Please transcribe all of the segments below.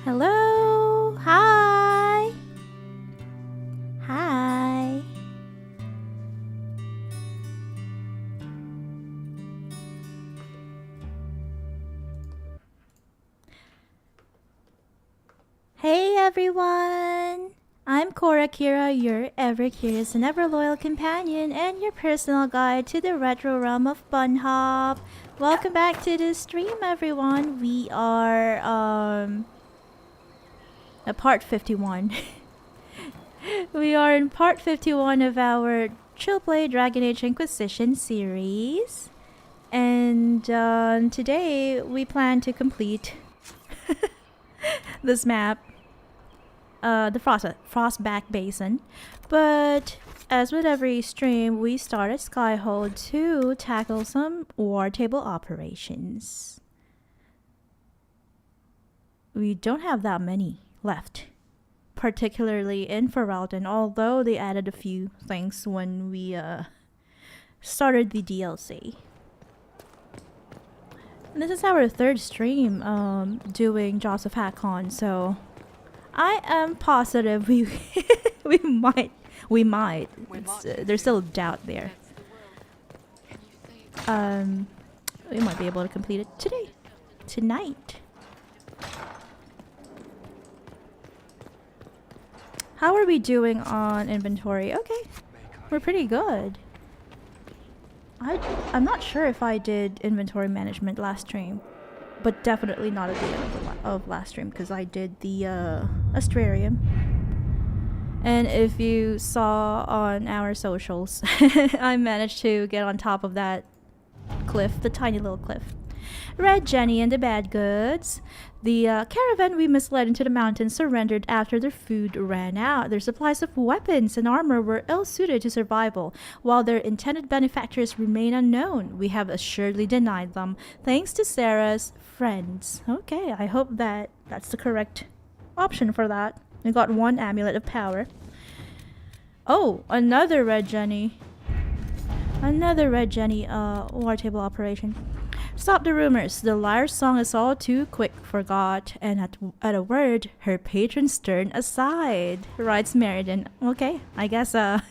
Hello. Hi. Hi. Hey everyone. I'm Cora Kira, your ever curious and ever loyal companion and your personal guide to the retro realm of bunnhop. Welcome back to the stream, everyone. We are at part 51. We are in part 51 of our Chill Play Dragon Age Inquisition series. And today we plan to complete this map, the Frostback Basin. But as with every stream, we start at Skyhold to tackle some war table operations. We don't have that many left, particularly in Ferelden, although they added a few things when we started the DLC. And this is our third stream doing Jaws of Hakon, so I am positive we might. There's still doubt there. We might be able to complete it tonight. How are we doing on inventory? Okay, we're pretty good. I'm not sure if I did inventory management last stream, but definitely not at the end of last stream because I did the Astrarium. And if you saw on our socials, I managed to get on top of that cliff, the tiny little cliff. Red Jenny and the Bad Goods. The caravan we misled into the mountains surrendered after their food ran out. Their supplies of weapons and armor were ill-suited to survival, while their intended benefactors remain unknown. We have assuredly denied them, thanks to Sarah's friends. Okay, I hope that's the correct option for that. We got one amulet of power. Oh, another Red Jenny. Another Red Jenny war table operation. Stop the rumors. The liar's song is all too quick forgot, and at a word, her patrons turn aside, writes Ameridan. Okay, I guess her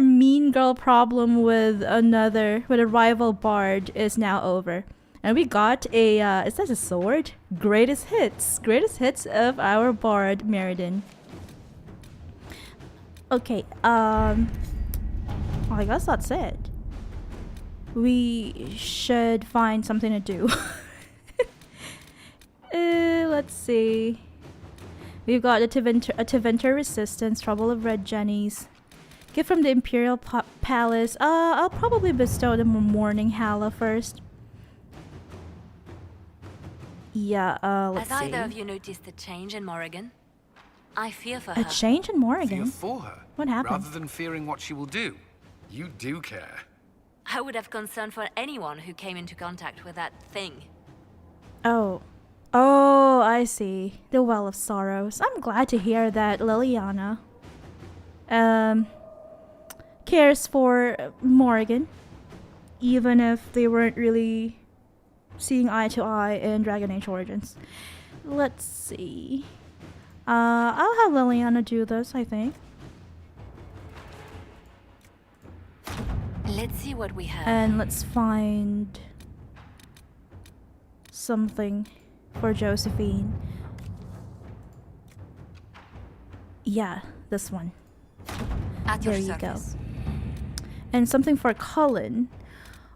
mean girl problem with a rival bard is now over. And we got a is that a sword? Greatest hits of our bard Ameridan. Okay, I guess that's it. We should find something to do. Let's see. We've got a Teventer Resistance, Trouble of Red Jennies. Gift from the Imperial Palace. I'll probably bestow them a Morning Hala first. Yeah, let's see. Has either of you noticed a change in Morrigan? I fear for her. A change in Morrigan? Fear for her? What happened? Rather than fearing what she will do. You do care. I would have concern for anyone who came into contact with that thing. Oh, I see. The Well of Sorrows. I'm glad to hear that Liliana cares for Morrigan, even if they weren't really seeing eye to eye in Dragon Age Origins. Let's see. I'll have Liliana do this, I think. Let's see what we have. And let's find something for Josephine. Yeah, this one. At your There you service. go. And something for Cullen.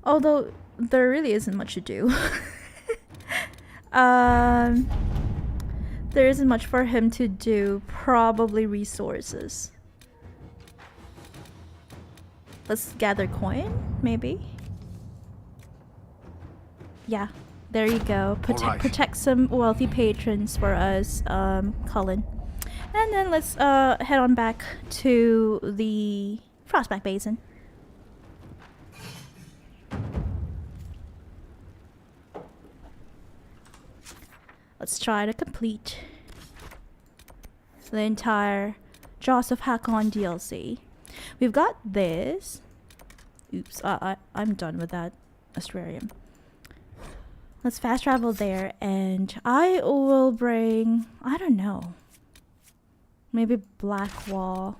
Although there really isn't much to do. There isn't much for him to do. Probably resources. Let's gather coin, maybe. Yeah, there you go. Protect some wealthy patrons for us, Cullen. And then let's head on back to the Frostback Basin. Let's try to complete the entire Jaws of Hakon DLC. We've got this. Oops, I'm done with that Astrarium. Let's fast travel there, and I will bring, I don't know, maybe Blackwall,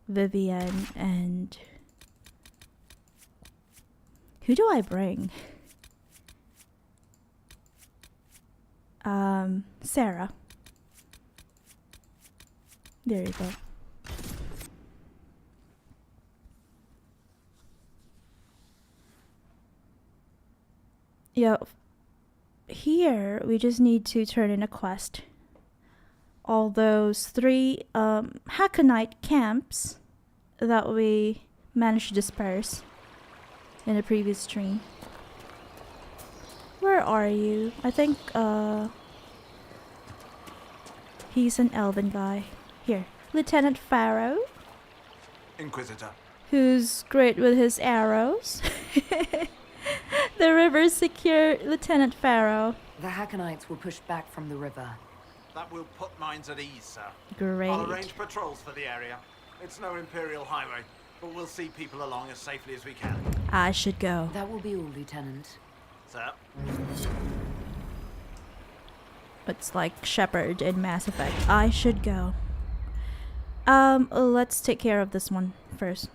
Vivian, and who do I bring? Sarah. There you go. Yeah, here we just need to turn in a quest. All those 3 Haconite camps that we managed to disperse in a previous stream. Where are you? I think he's an elven guy. Here, Lieutenant Pharaoh. Inquisitor. Who's great with his arrows. The river's secure, Lieutenant Pharaoh. The Hackonites were pushed back from the river. That will put minds at ease, sir. Great. I'll arrange patrols for the area. It's no Imperial highway, but we'll see people along as safely as we can. I should go. That will be all, Lieutenant. Sir? It's like Shepard in Mass Effect. I should go. Let's take care of this one first.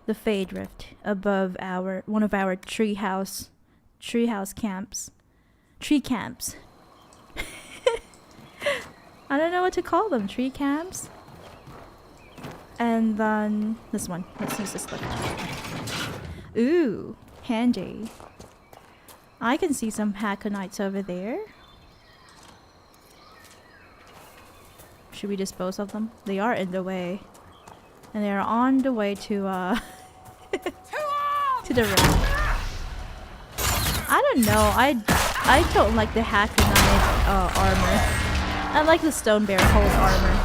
The Fade Rift above one of our treehouse camps. Tree camps. I don't know what to call them. Tree camps. And then this one. Let's use this lift. Ooh, handy. I can see some Hackonites over there. Should we dispose of them? They are in the way. And they are on the way to to the rift. I don't know. I don't like the Haconite armor. I like the Stonebear Hold armor.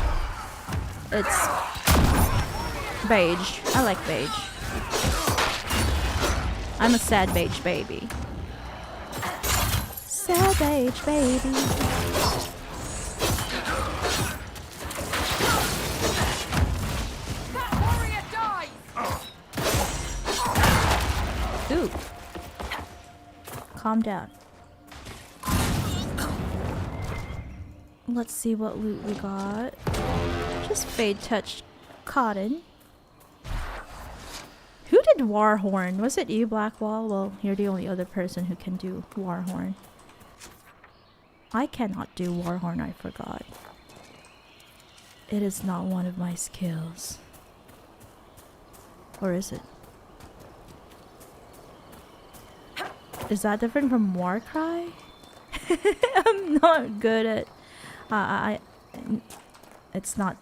It's beige. I like beige. I'm a sad beige baby. Sad beige baby. Ooh. Calm down. Let's see what loot we got. Just Fade Touch Cotton. Who did Warhorn? Was it you, Blackwall? Well, you're the only other person who can do Warhorn. I cannot do Warhorn, I forgot. It is not one of my skills. Or is it? Is that different from Warcry? I'm not good at it's not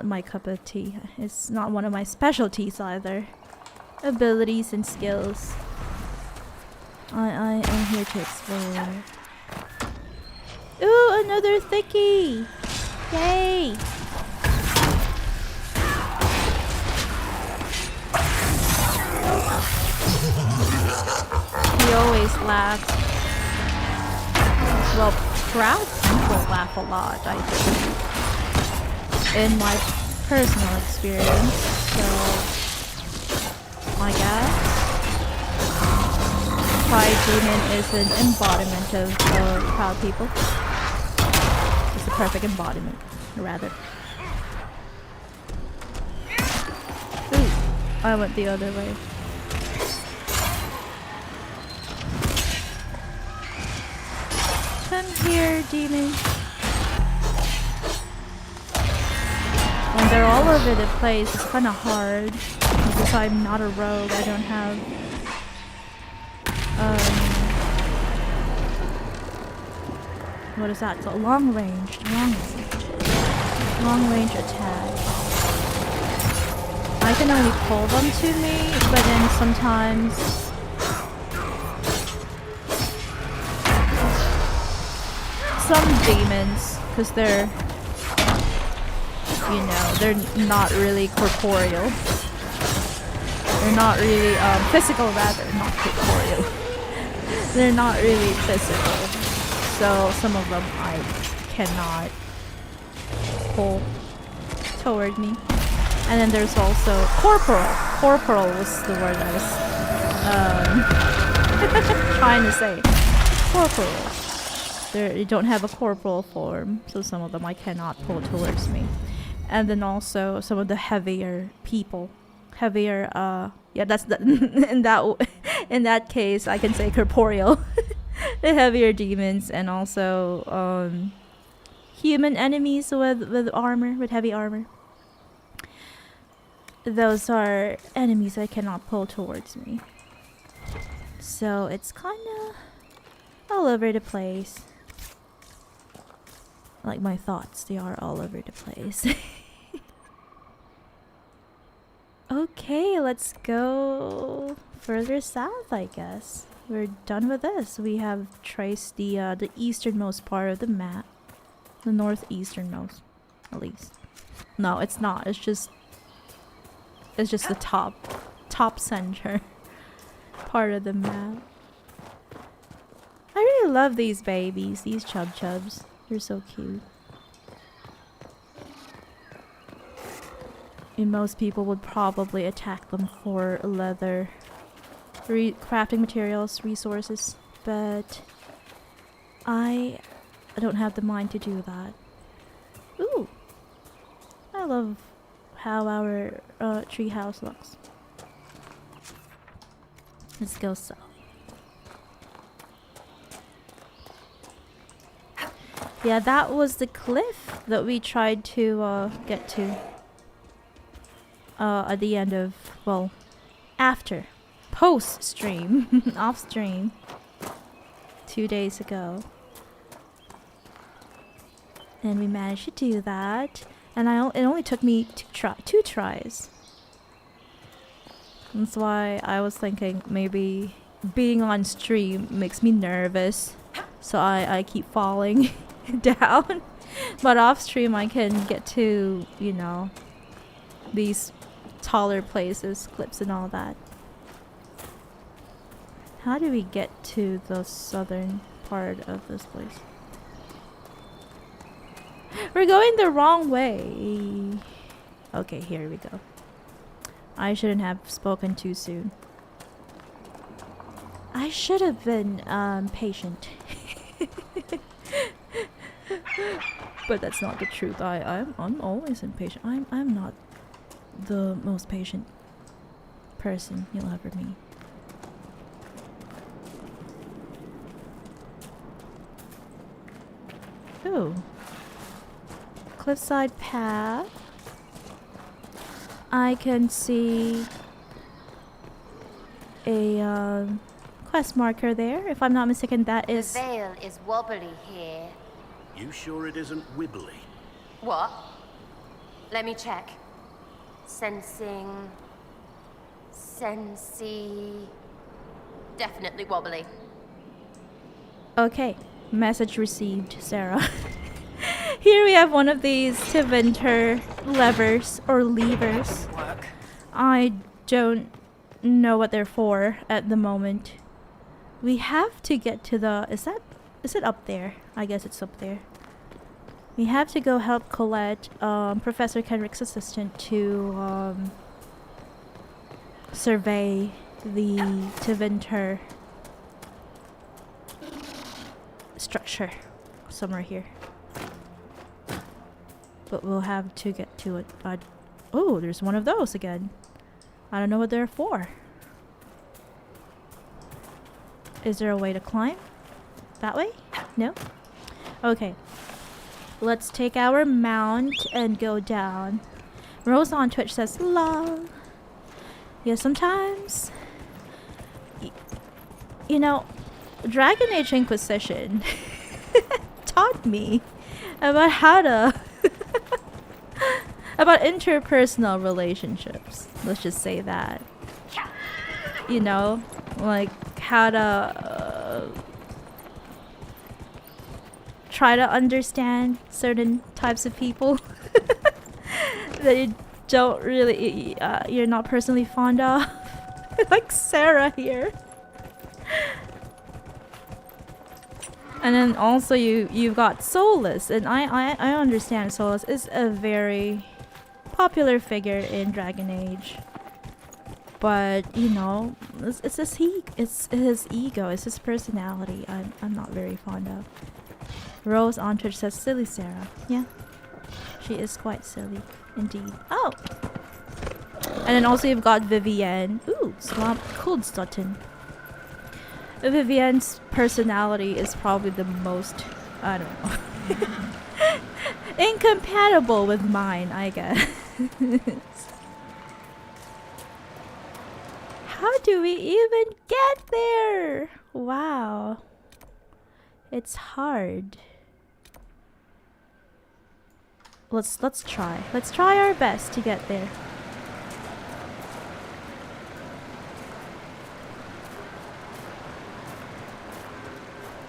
my cup of tea. It's not one of my specialties either. Abilities and skills. I am here to explore. Ooh, another thickie! Yay! He always laughs. Well, proud people laugh a lot, I think. In my personal experience, so I guess Pride Demon is an embodiment of proud people. It's the perfect embodiment, rather. Ooh, I went the other way. Come here, demon. When they're all over the place, it's kind of hard because I'm not a rogue. I don't have what is that? It's a long range attack. I can only pull them to me, but then sometimes some demons, because they're, you know, they're not really corporeal. They're not really, physical rather, not corporeal. They're not really physical. So some of them I cannot pull toward me. And then there's also corporal. Corporal was the word I was trying to say. corporals. They don't have a corporal form, so some of them I cannot pull towards me. And then also some of the heavier people. Heavier, yeah, that's the in that case I can say corporeal. The heavier demons, and also human enemies with armor, with heavy armor. Those are enemies I cannot pull towards me. So it's kinda all over the place. Like my thoughts, they are all over the place. Okay, let's go further south, I guess. We're done with this. We have traced the easternmost part of the map. The northeasternmost, at least. No, it's not. It's just the top center part of the map. I really love these babies, these chubs. They're so cute. And most people would probably attack them for leather, crafting materials, resources, but I don't have the mind to do that. Ooh, I love how our treehouse looks. Let's go south. Yeah, that was the cliff that we tried to get to. At the end of, well, after, post stream, off stream, 2 days ago, and we managed to do that, and it only took me two tries. That's why I was thinking maybe being on stream makes me nervous, so I keep falling down, but off stream I can get to, you know, these taller places, clips and all that. How do we get to the southern part of this place? We're going the wrong way. Okay, here we go. I shouldn't have spoken too soon. I should have been patient. But that's not the truth. I'm always impatient. I'm not the most patient person you'll ever meet. Ooh. Cliffside path. I can see a quest marker there. If I'm not mistaken, that is... The veil is wobbly here. You sure it isn't wibbly? What? Let me check. Sensing... Sensey... Definitely wobbly. Okay. Message received, Sarah. Here we have one of these Tiventer levers or levers. I don't know what they're for at the moment. We have to get to the... Is it up there? I guess it's up there. We have to go help Colette, Professor Kenrick's assistant, to survey the Tiventer structure somewhere here. But we'll have to get to it. Oh, there's one of those again. I don't know what they're for. Is there a way to climb? That way? No? Okay. Let's take our mount and go down. Rose on Twitch says, lol. Yeah, sometimes... you know, Dragon Age Inquisition taught me about how to... about interpersonal relationships. Let's just say that. You know, like how to try to understand certain types of people that you don't really, you're not personally fond of. Like Sarah here. And then also you've got Solus, and I understand Solus is a very popular figure in Dragon Age. But you know, it's his ego, it's his personality. I'm not very fond of. Rose on Twitch says silly Sarah. Yeah, she is quite silly indeed. Oh, and then also you've got Vivienne. Ooh, Swamp Kuldstotten. Vivienne's personality is probably the most, I don't know, incompatible with mine, I guess. How do we even get there? Wow. It's hard. Let's try. Let's try our best to get there.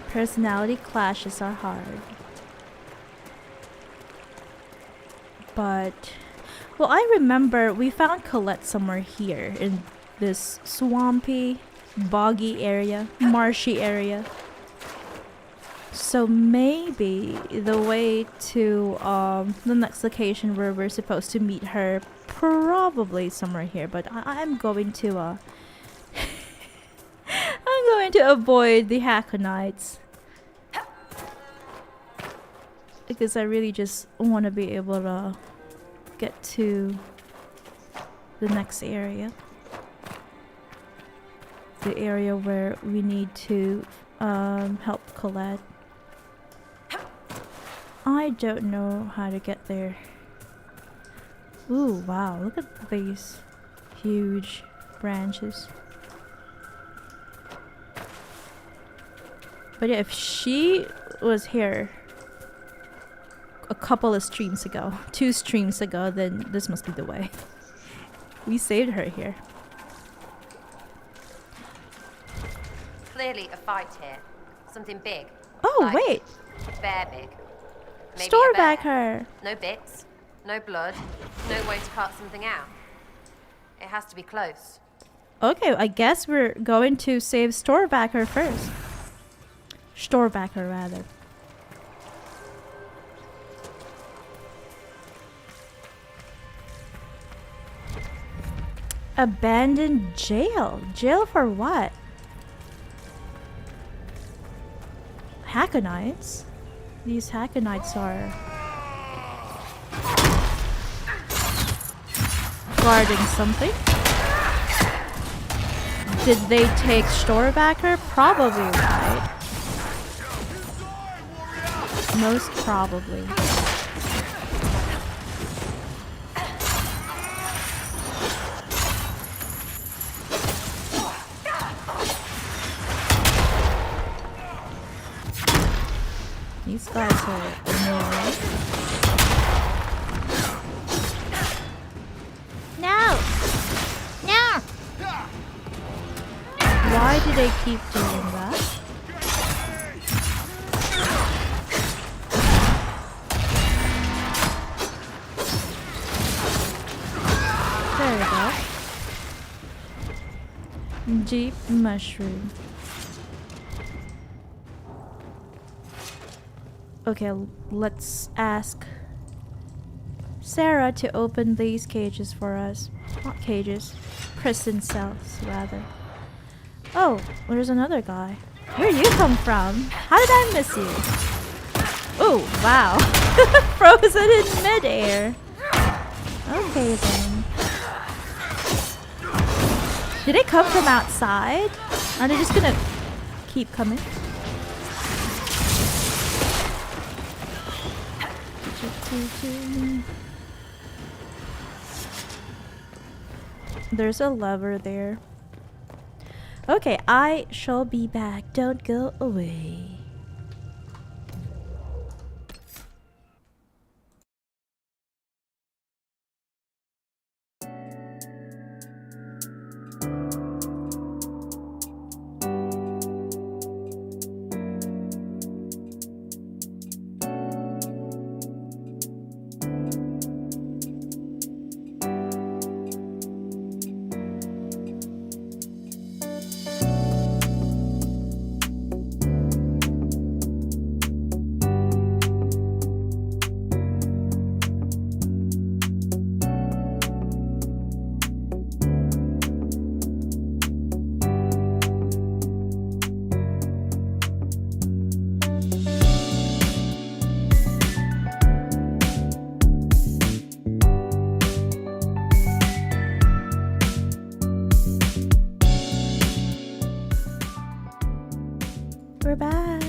Personality clashes are hard. But well, I remember we found Colette somewhere here in this swampy, boggy area, marshy area. So maybe the way to the next location where we're supposed to meet her, probably somewhere here. But I'm going to I'm going to avoid the Hackonites because I really just want to be able to get to the next area. The area where we need to help Colette. I don't know how to get there. Ooh, wow, look at these huge branches. But yeah, if she was here a couple of streams ago, 2 streams ago, then this must be the way. We saved her here. Clearly a fight here. Something big. Oh, Like wait! bear big. Maybe a bear. Storvacker! No bits, no blood, no way to cut something out. It has to be close. Okay, I guess we're going to save Storvacker first. Storvacker, rather. Abandoned jail? Jail for what? Hackonites? These Hackonites are guarding something. Did they take Storvacker? Probably, right? Most probably. These guys are annoying. No! No! Why do they keep doing that? There we go. Deep mushroom. Okay, let's ask Sarah to open these cages for us. Not cages. Prison cells, rather. Oh, there's another guy. Where'd you come from? How did I miss you? Oh, wow. Frozen in midair. Okay, then. Did they come from outside? Are they just gonna keep coming? There's a lever there. Okay, I shall be back. Don't go away. We're back.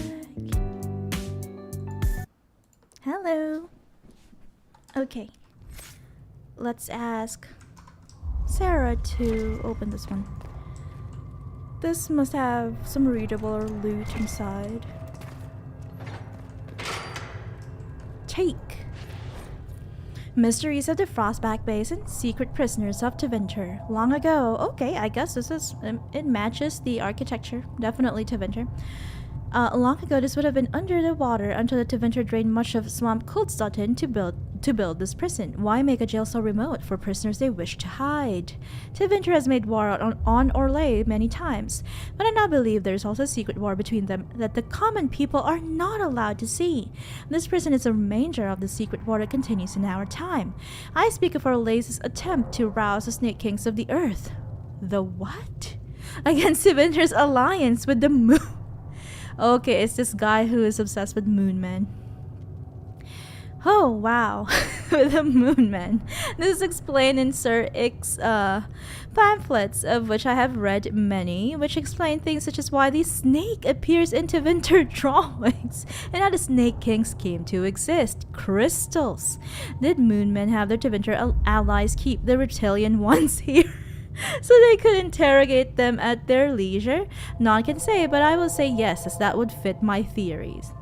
Hello. Okay. Let's ask Sarah to open this one. This must have some readable loot inside. Take. Mysteries of the Frostback Basin, secret prisoners of Tevinter. Long ago. Okay, I guess this is it matches the architecture. Definitely Tevinter. Long ago, this would have been under the water until the Tevinter drained much of Swamp Coldstotton to build this prison. Why make a jail so remote for prisoners they wish to hide? Tevinter has made war on Orlais many times, but I now believe there is also a secret war between them that the common people are not allowed to see. This prison is a remainder of the secret war that continues in our time. I speak of Orlais' attempt to rouse the Snake Kings of the Earth. The what? Against Tevinter's alliance with the Moon. Okay, it's this guy who is obsessed with Moon Men. Oh, wow. With the Moon Men. This is explained in Sir Ick's pamphlets, of which I have read many, which explain things such as why the snake appears in Tevinter drawings, and how the Snake Kings came to exist. Crystals. Did Moon Men have their Tevinter allies keep the reptilian ones here? So they could interrogate them at their leisure? None can say, but I will say yes, as that would fit my theories.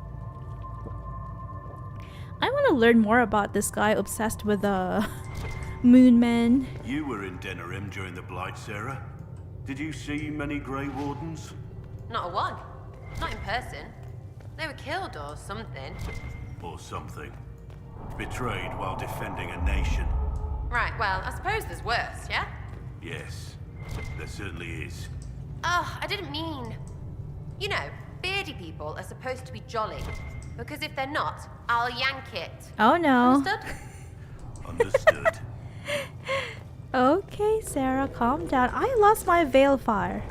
I want to learn more about this guy obsessed with Moon Men. You were in Denerim during the Blight, Sarah. Did you see many Grey Wardens? Not a one. Not in person. They were killed or something. Or something. Betrayed while defending a nation. Right, well, I suppose there's worse, yeah? Yes, there certainly is. Oh, I didn't mean... You know, beardy people are supposed to be jolly. Because if they're not, I'll yank it. Oh no. Understood? Understood. Okay, Sarah, calm down. I lost my Veilfire.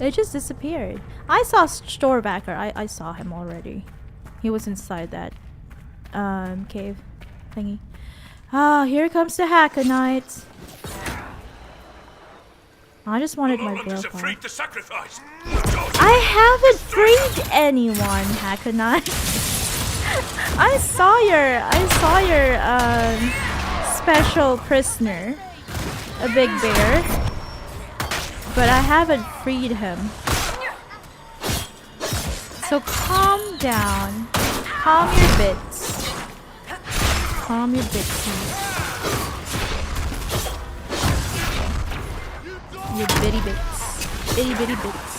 It just disappeared. I saw Storvacker. I saw him already. He was inside that cave thingy. Ah, here comes the Hackonites. I just wanted my Veilfire. To sacrifice. I haven't freed anyone, Hackonight. I saw your special prisoner, a big bear, but I haven't freed him. So calm down, calm your bits, calm your bitsies. Your bitty bits. Itty bitty bits.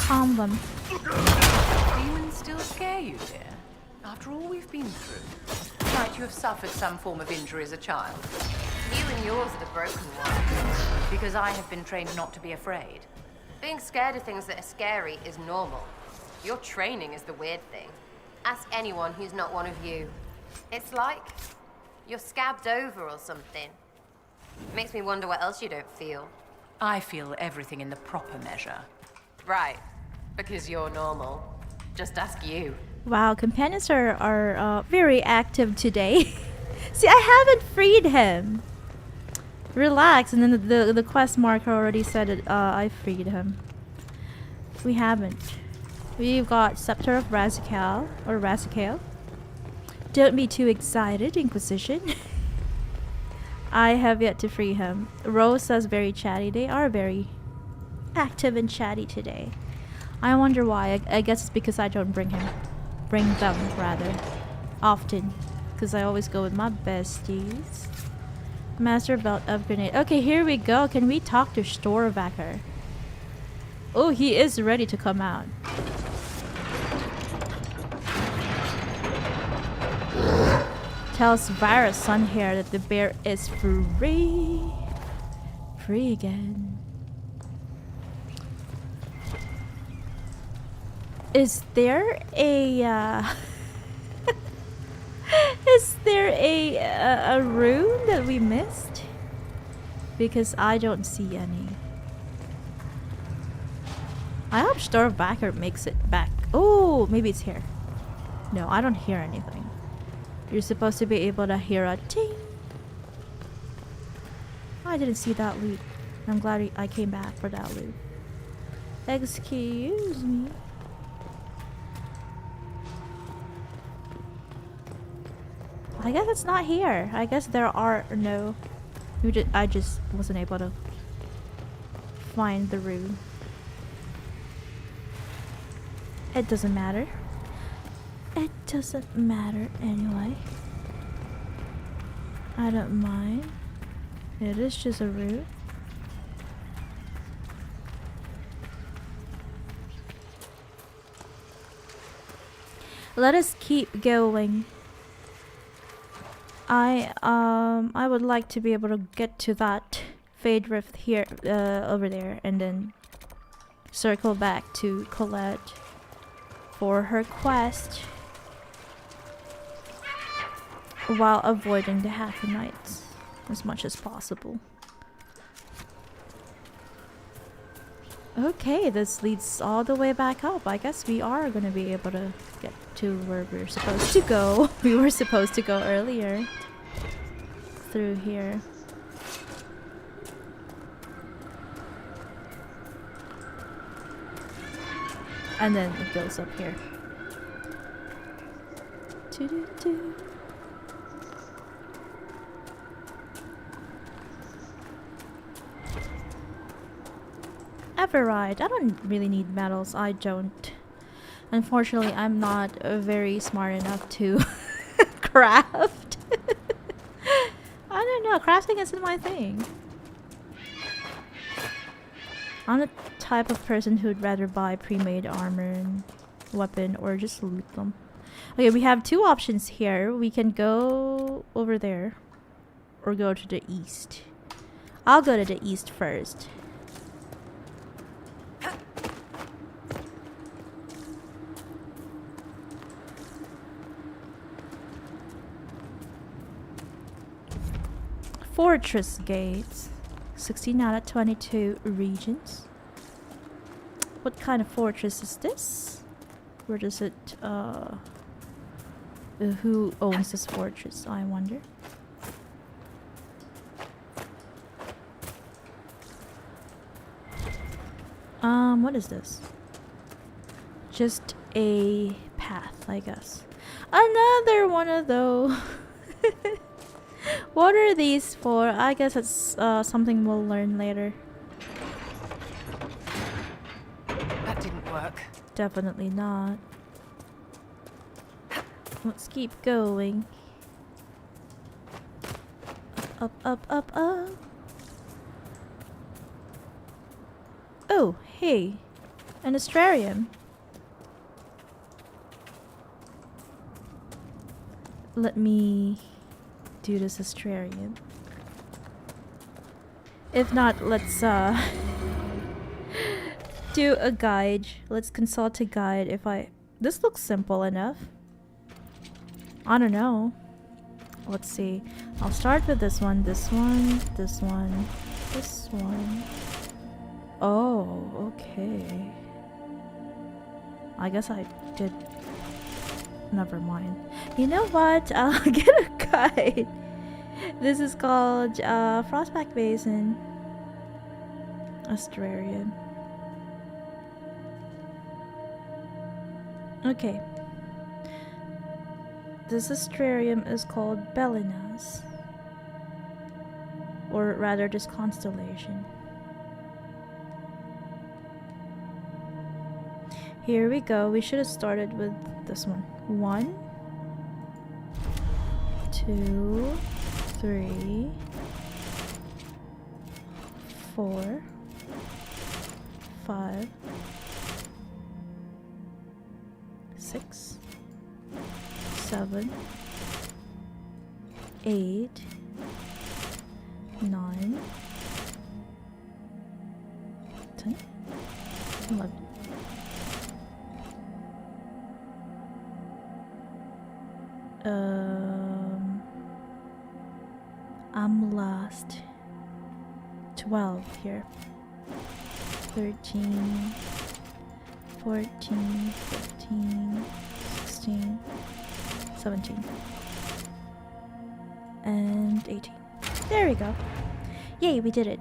Calm them. Demons still scare you, dear? After all we've been through. Might you have suffered some form of injury as a child? You and yours are the broken one. Because I have been trained not to be afraid. Being scared of things that are scary is normal. Your training is the weird thing. Ask anyone who's not one of you. It's like you're scabbed over or something. Makes me wonder what else you don't feel. I feel everything in the proper measure. Right, because you're normal. Just ask you. Wow, companions are very active today. See, I haven't freed him. Relax, and then the quest marker already said it. I freed him. We haven't. We've got Scepter of Razikale. Don't be too excited, Inquisition. I have yet to free him. Rose says very chatty. They are very active and chatty today. I wonder why. I guess it's because I don't bring them rather often, because I always go with my besties. Master belt of grenade. Okay, here we go. Can we talk to Storvacker? Oh, he is ready to come out. Tells Virus Sunhair that the bear is free. Free again. Is there a is there a rune that we missed? Because I don't see any. I hope Storvacker makes it back. Oh, maybe it's here. No, I don't hear anything. You're supposed to be able to hear a ting. I didn't see that loot. I'm glad I came back for that loot. Excuse me. I guess it's not here. I guess there are no. I just wasn't able to find the room. It doesn't matter. It doesn't matter anyway. I don't mind. It is just a route. Let us keep going. I would like to be able to get to that Fade Rift here, over there, and then circle back to Colette for her quest while avoiding the Hackenites as much as possible. Okay, this leads all the way back up. I guess we are gonna be able to get to where we're supposed to go. We were supposed to go earlier through here. And then it goes up here. Doo-doo-doo. Everride. I don't really need metals. I don't. Unfortunately, I'm not very smart enough to craft. I don't know. Crafting isn't my thing. I'm the type of person who'd rather buy pre-made armor and weapon or just loot them. Okay, we have two options here. We can go over there or go to the east. I'll go to the east first. Fortress gates. 16 out of 22 regions. What kind of fortress is this? Where does it, who owns this fortress, I wonder? What is this? Just a path, I guess. Another one of those. What are these for? I guess it's something we'll learn later. That didn't work. Definitely not. Let's keep going. Up, up, up, up. Oh, hey. An astrarium. Let me do this astrarium. If not, let's do a guide. Let's consult a guide. This looks simple enough. I don't know. Let's see. I'll start with this one, this one, this one, this one. Oh, okay. I guess I did. Never mind. You know what? I'll get a guide. This is called Frostback Basin. Australia. Okay. This astrarium is called Bellinas. Or rather, this constellation. Here we go. We should have started with this one. 1, 2, 3, 4, 5, 6, 7, 8, 9, 10, 11. I'm lost. 12 here. 13, 14, 15, 16, 17, and 18. There we go. Yay, we did it.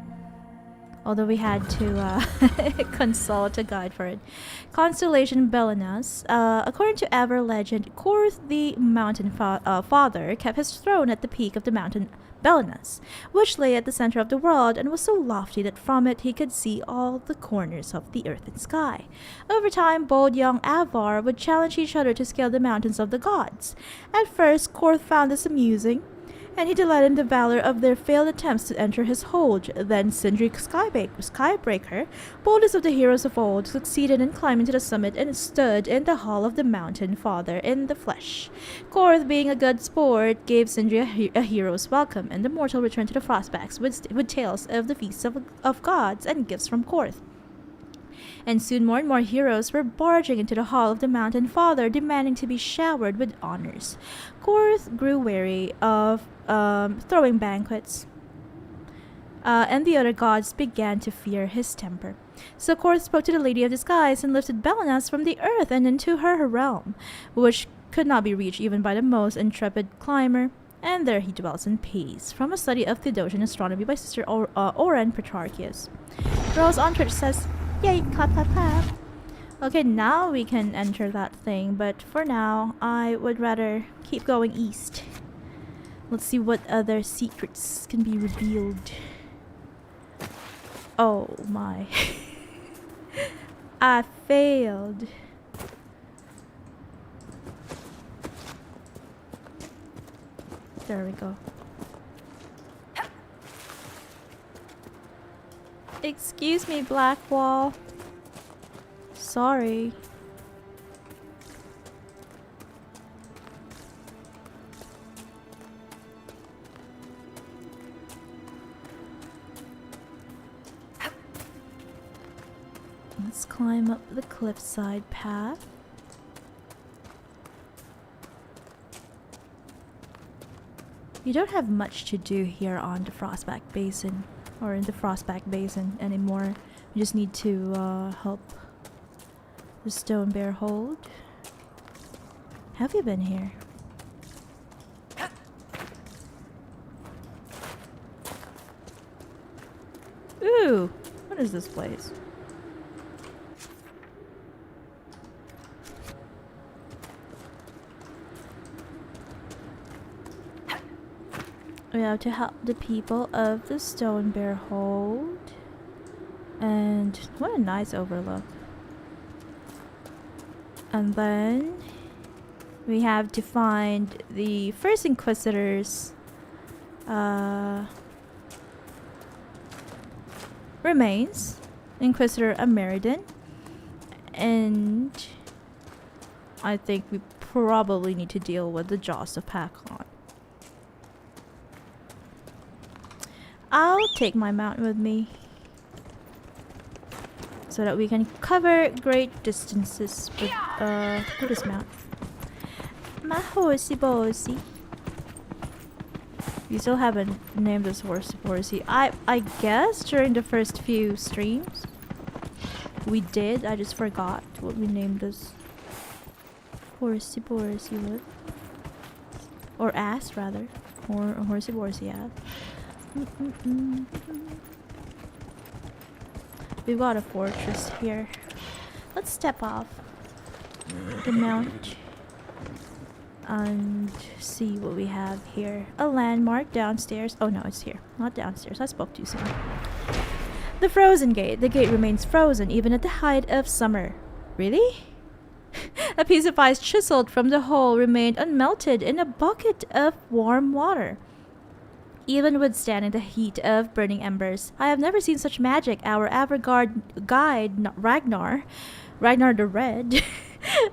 Although we had to consult a guide for it. Constellation Belenas. According to Ever legend, Korth the Mountain Father kept his throne at the peak of the mountain Belenas, which lay at the center of the world and was so lofty that from it he could see all the corners of the earth and sky. Over time, bold young Avar would challenge each other to scale the mountains of the gods. At first, Korth found this amusing, and he delighted in the valor of their failed attempts to enter his hold. Then Sindri Skybreaker, boldest of the heroes of old, succeeded in climbing to the summit and stood in the hall of the mountain father in the flesh. Korth, being a good sport, gave Sindri a hero's welcome, and the mortal returned to the Frostbacks with tales of the feasts of gods and gifts from Korth. And soon more and more heroes were barging into the hall of the mountain father, demanding to be showered with honors. Korth grew weary of throwing banquets, and the other gods began to fear his temper. So Korth spoke to the Lady of the Skies and lifted Belenas from the earth and into her realm, which could not be reached even by the most intrepid climber. And there he dwells in peace. From a study of Theodosian astronomy by Sister Oren Petrarchius. Rose Ontrich says, "Yay, clap, clap, clap." Okay, now we can enter that thing, but for now, I would rather keep going east. Let's see what other secrets can be revealed. Oh my. I failed. There we go. Excuse me, Black Wall. Sorry. Let's climb up the cliffside path. You don't have much to do here on the Frostback Basin, or in the Frostback Basin anymore. You just need to help the stone bear hold. Have you been here? Ooh, what is this place? We have to help the people of the stone bear hold. And what a nice overlook. And then we have to find the first Inquisitor's remains, Inquisitor Ameridan. And I think we probably need to deal with the Jaws of Pakon. I'll take my mount with me so that we can cover great distances with this mount. My horsey bossy. We still haven't named this horsey. I guess during the first few streams we did. I just forgot what we named this. Horsey what? Or ass rather. Or horsey ass. We've got a fortress here. Let's step off the mount and see what we have here. A landmark downstairs. Oh no, it's here. Not downstairs. I spoke too soon. The Frozen Gate. The gate remains frozen even at the height of summer. Really? A piece of ice chiseled from the hole remained unmelted in a bucket of warm water, even withstanding the heat of burning embers. I have never seen such magic. Our avant-garde guide, Ragnar the Red,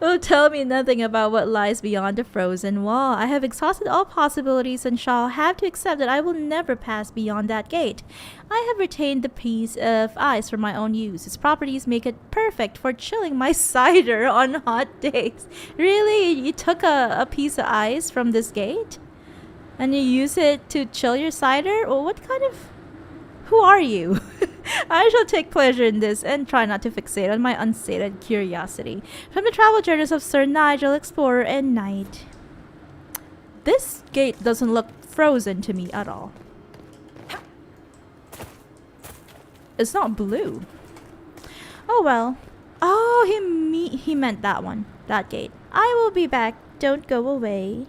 will tell me nothing about what lies beyond the frozen wall. I have exhausted all possibilities and shall have to accept that I will never pass beyond that gate. I have retained the piece of ice for my own use. Its properties make it perfect for chilling my cider on hot days. Really? You took a piece of ice from this gate? And you use it to chill your cider? Well, what kind of... Who are you? I shall take pleasure in this and try not to fixate on my unsated curiosity. From the travel journals of Sir Nigel, Explorer and Knight. This gate doesn't look frozen to me at all. It's not blue. Oh well. Oh, he meant that one. That gate. I will be back. Don't go away.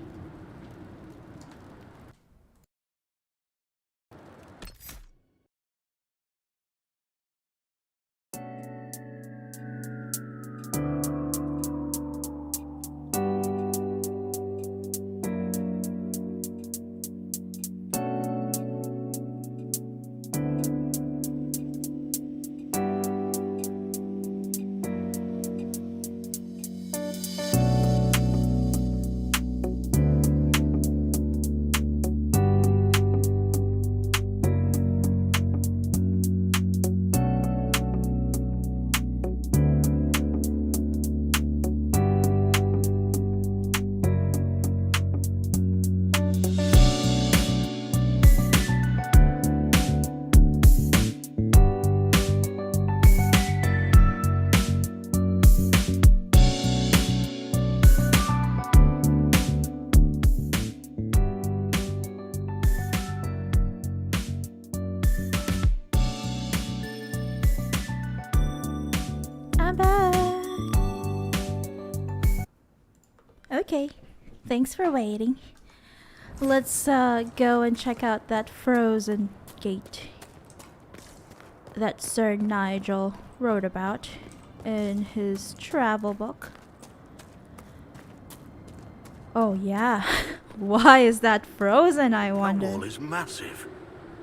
I'm back. Okay, thanks for waiting. Let's go and check out that frozen gate that Sir Nigel wrote about in his travel book. Oh yeah, why is that frozen, I wonder? That wall is massive.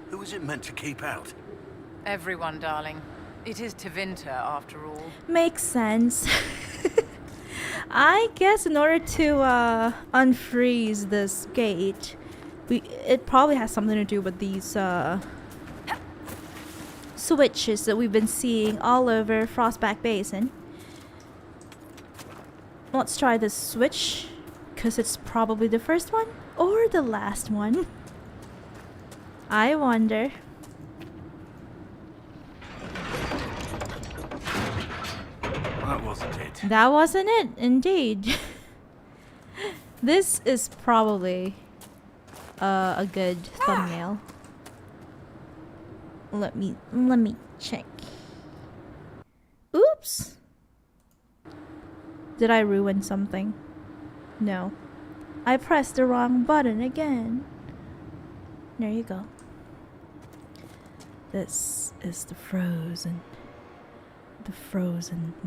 Who is it meant to keep out? Everyone, darling. It is Tevinter, after all. Makes sense. I guess in order to unfreeze this gate, it probably has something to do with these switches that we've been seeing all over Frostback Basin. Let's try this switch, because it's probably the first one or the last one. I wonder. That wasn't it. That wasn't it, indeed. This is probably a good thumbnail. Let me check. Oops. Did I ruin something? No. I pressed the wrong button again. There you go. This is the frozen.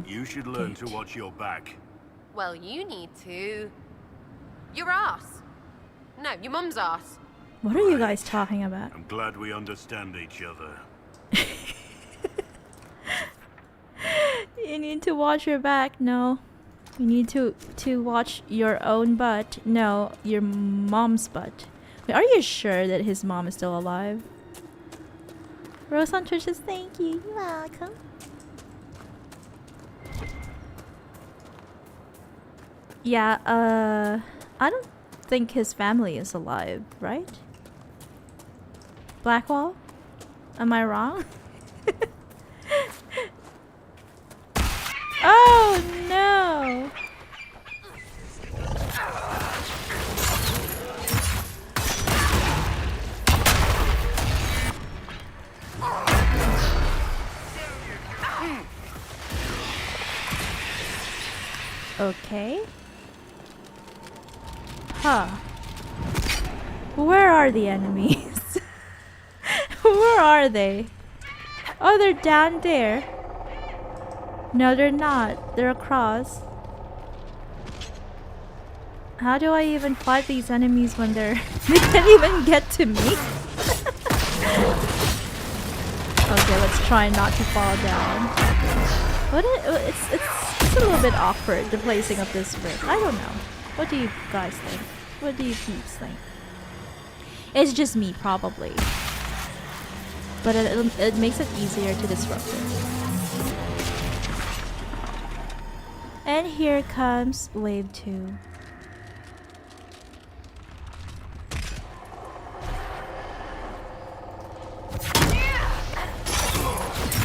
You should learn to gate. watch your back. Well, you need to. Your ass. No, your mum's ass. What are you guys talking about? I'm glad we understand each other. You need to watch your back. No. You need to watch your own butt. No, your mom's butt. Wait, are you sure that his mom is still alive? Rose on Twitch says thank you. You're welcome. Yeah, I don't think his family is alive, right? Blackwall? Am I wrong? Oh no! Okay. Huh. Where are the enemies? Where are they? Oh, they're down there. No, they're not. They're across. How do I even fight these enemies when they can't even get to me? Okay, let's try not to fall down. It's a little bit awkward, the placing of this rig. I don't know. What do you guys think? What do you peeps think? It's just me, probably. But it makes it easier to disrupt it. And here comes wave 2.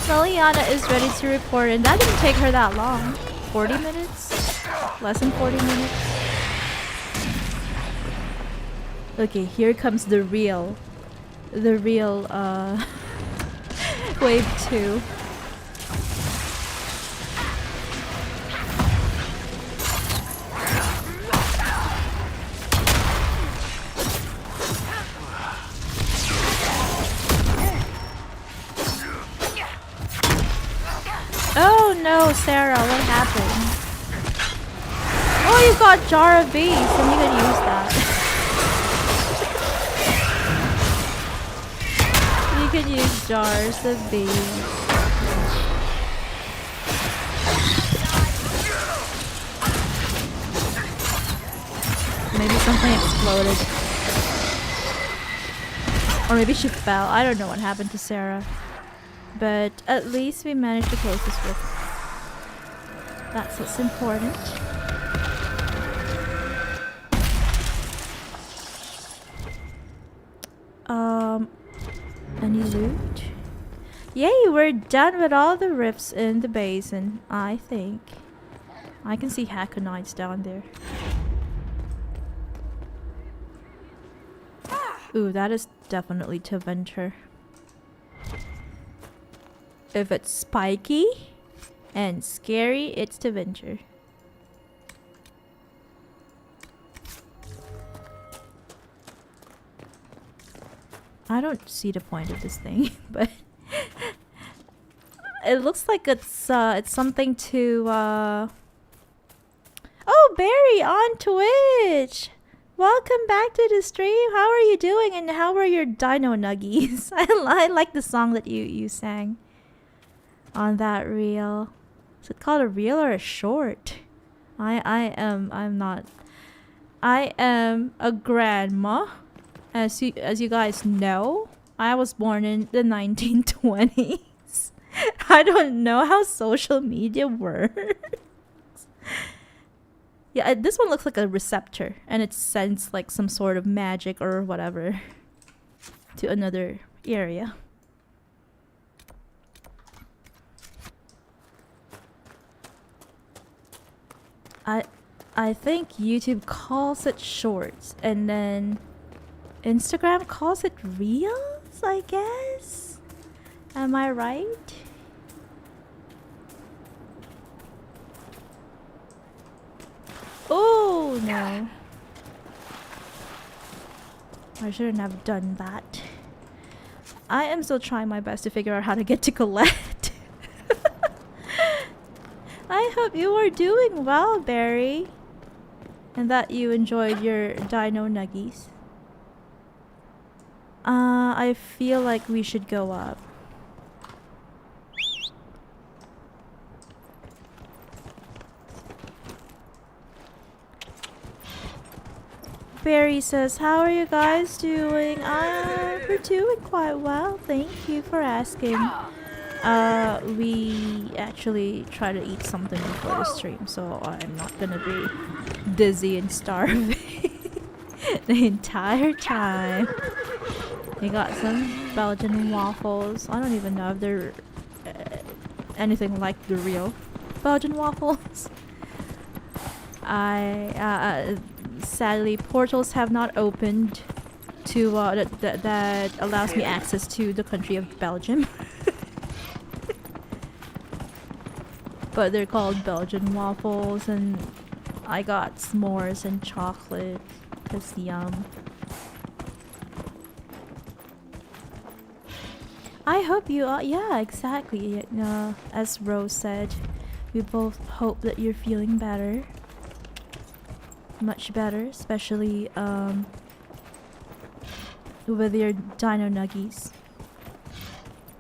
Liliana is ready to report, and that didn't take her that long. 40 minutes? Less than 40 minutes? Okay, here comes the real Wave 2. Oh no, Sarah, what happened? Oh, you got Jar of Beast, and you can use that. You can use Jars of Beast. Maybe something exploded. Or maybe she fell. I don't know what happened to Sarah. But at least we managed to close this rift. That's what's important. Any loot? Yay, we're done with all the rifts in the basin, I think. I can see Hackonites down there. Ooh, that is definitely to venture. If it's spiky and scary, it's to venture. I don't see the point of this thing, but it looks like it's something to Oh, Barry on Twitch! Welcome back to the stream. How are you doing and how are your dino nuggies? I like the song that you sang on that reel. Is it called a reel or a short? I am a grandma. As you guys know, I was born in the 1920s. I don't know how social media works. Yeah, this one looks like a receptor, and it sends like some sort of magic or whatever to another area. I think YouTube calls it shorts, and then Instagram calls it reels, I guess? Am I right? Oh no. I shouldn't have done that. I am still trying my best to figure out how to get to Colette. I hope you are doing well, Barry. And that you enjoyed your dino nuggies. I feel like we should go up. Barry says, how are you guys doing? We're doing quite well. Thank you for asking. We actually try to eat something before the stream, so I'm not gonna be dizzy and starving the entire time. We got some Belgian waffles. I don't even know if they're anything like the real Belgian waffles. Sadly, portals have not opened to that allows me access to the country of Belgium. But they're called Belgian waffles, and I got s'mores and chocolate. It's yum. I hope you are. Yeah, exactly. As Rose said, we both hope that you're feeling better. Much better, especially with your dino nuggies.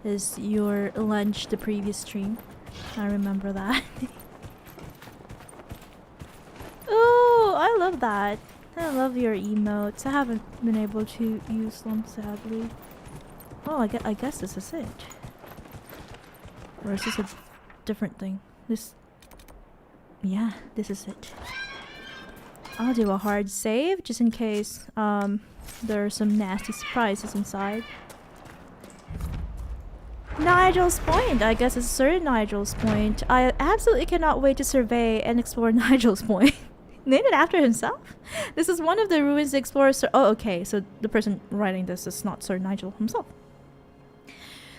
Is your lunch the previous stream? I remember that. Ooh, I love that. I love your emotes. I haven't been able to use them, sadly. Oh, I guess this is it. Or is this a different thing? Yeah, this is it. I'll do a hard save just in case there are some nasty surprises inside. Nigel's Point! I guess it's Sir Nigel's Point. I absolutely cannot wait to survey and explore Nigel's Point. Named it after himself? This is one of the ruins the explorer Sir— oh, okay, so the person writing this is not Sir Nigel himself.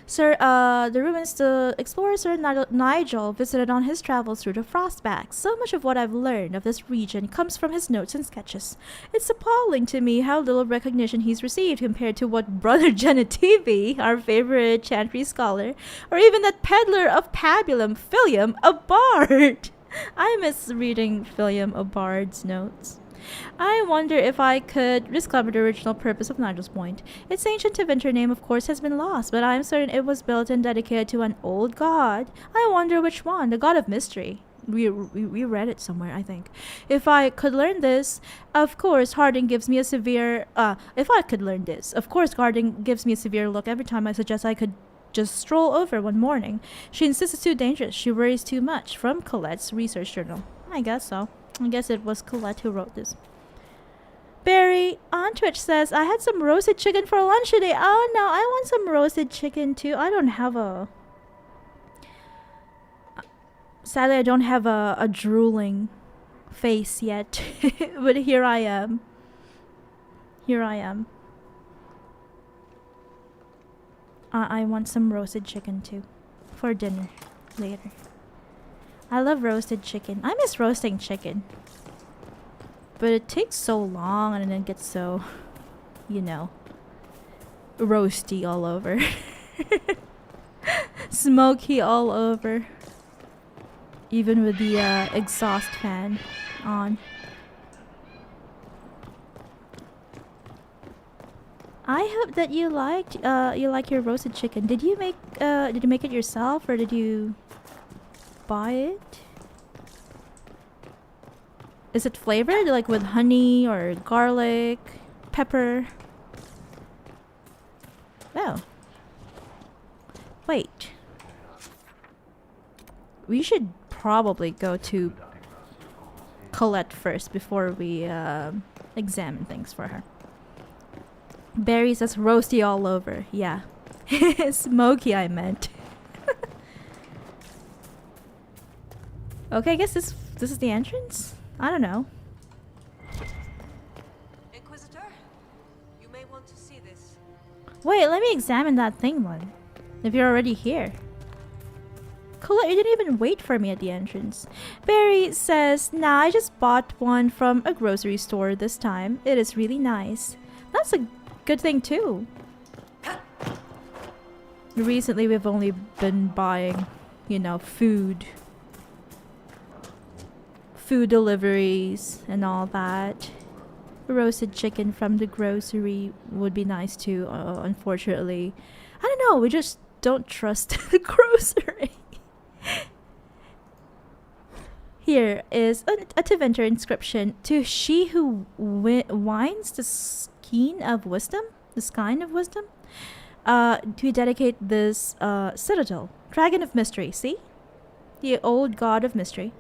Sir, the ruins the explorer Sir Nigel visited on his travels through the Frostback. So much of what I've learned of this region comes from his notes and sketches. It's appalling to me how little recognition he's received compared to what Brother Genetivi, our favorite Chantry scholar, or even that peddler of pabulum, Philium, a bard. I miss reading Philium, a bard's notes. I wonder if I could discover the original purpose of Nigel's Point. Its ancient adventure name, of course, has been lost, but I'm certain it was built and dedicated to an old god. I wonder which one, the god of mystery. We read it somewhere, I think. If I could learn this, of course, Harding gives me a severe... if I could learn this, of course, Harding gives me a severe look every time I suggest I could just stroll over one morning. She insists it's too dangerous. She worries too much. From Colette's research journal. I guess so. I guess it was Colette who wrote this. Barry on Twitch says, I had some roasted chicken for lunch today. Oh no, I want some roasted chicken too. I don't have a... Sadly, I don't have a drooling face yet. But here I am. Here I am. I want some roasted chicken too. For dinner. Later. I love roasted chicken. I miss roasting chicken. But it takes so long and then it gets so, you know, roasty all over. Smoky all over. Even with the exhaust fan on. I hope that you like your roasted chicken. Did you make it yourself or did you buy it? Is it flavored like with honey or garlic, pepper? Oh. Wait. We should probably go to Colette first before we examine things for her. Barry says roasty all over. Yeah. Smoky I meant. Okay, I guess this is the entrance? I don't know. Inquisitor, you may want to see this. Wait, let me examine that thing one. If you're already here. Colette, you didn't even wait for me at the entrance. Barry says, nah, I just bought one from a grocery store this time. It is really nice. That's a good thing too. Recently we've only been buying, you know, food deliveries and all that. Roasted chicken from the grocery would be nice too. Unfortunately, I don't know, we just don't trust the grocery. Here is a Teventer inscription. To she who winds the skein of wisdom, to dedicate this citadel. Dragon of mystery, see? The old god of mystery.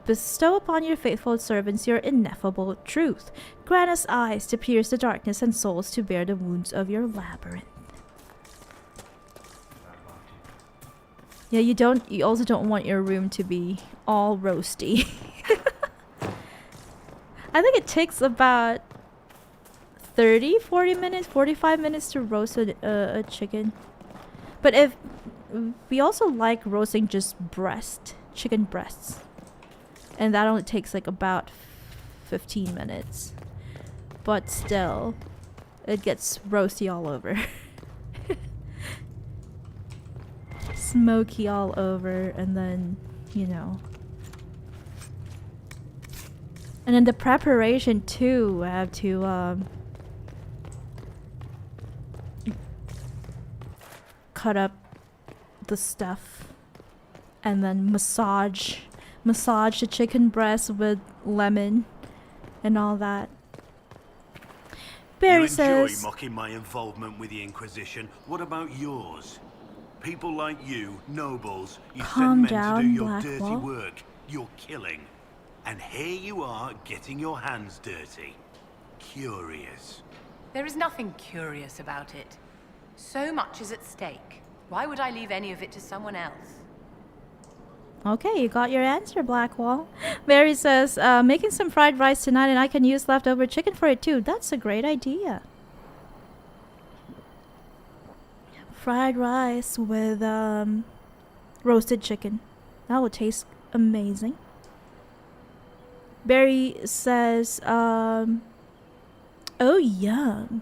Bestow upon your faithful servants your ineffable truth. Grant us eyes to pierce the darkness and souls to bear the wounds of your labyrinth. Yeah, you also don't want your room to be all roasty. I think it takes about 40 minutes, 45 minutes to roast a chicken. But if we also like roasting just chicken breasts. And that only takes like about 15 minutes. But still, it gets roasty all over. Smoky all over, and then, you know. And then the preparation too, I have to cut up the stuff and then massage the chicken breast with lemon and all that. Barry says, you enjoy mocking my involvement with the Inquisition. What about yours? People like you, nobles, you calm send men down, to do your Blackwall. dirty work, your killing. And here you are getting your hands dirty. Curious. There is nothing curious about it. So much is at stake. Why would I leave any of it to someone else? Okay, you got your answer, Blackwall. Barry says, making some fried rice tonight and I can use leftover chicken for it too. That's a great idea. fried rice with roasted chicken. That would taste amazing. Barry says, oh, yum.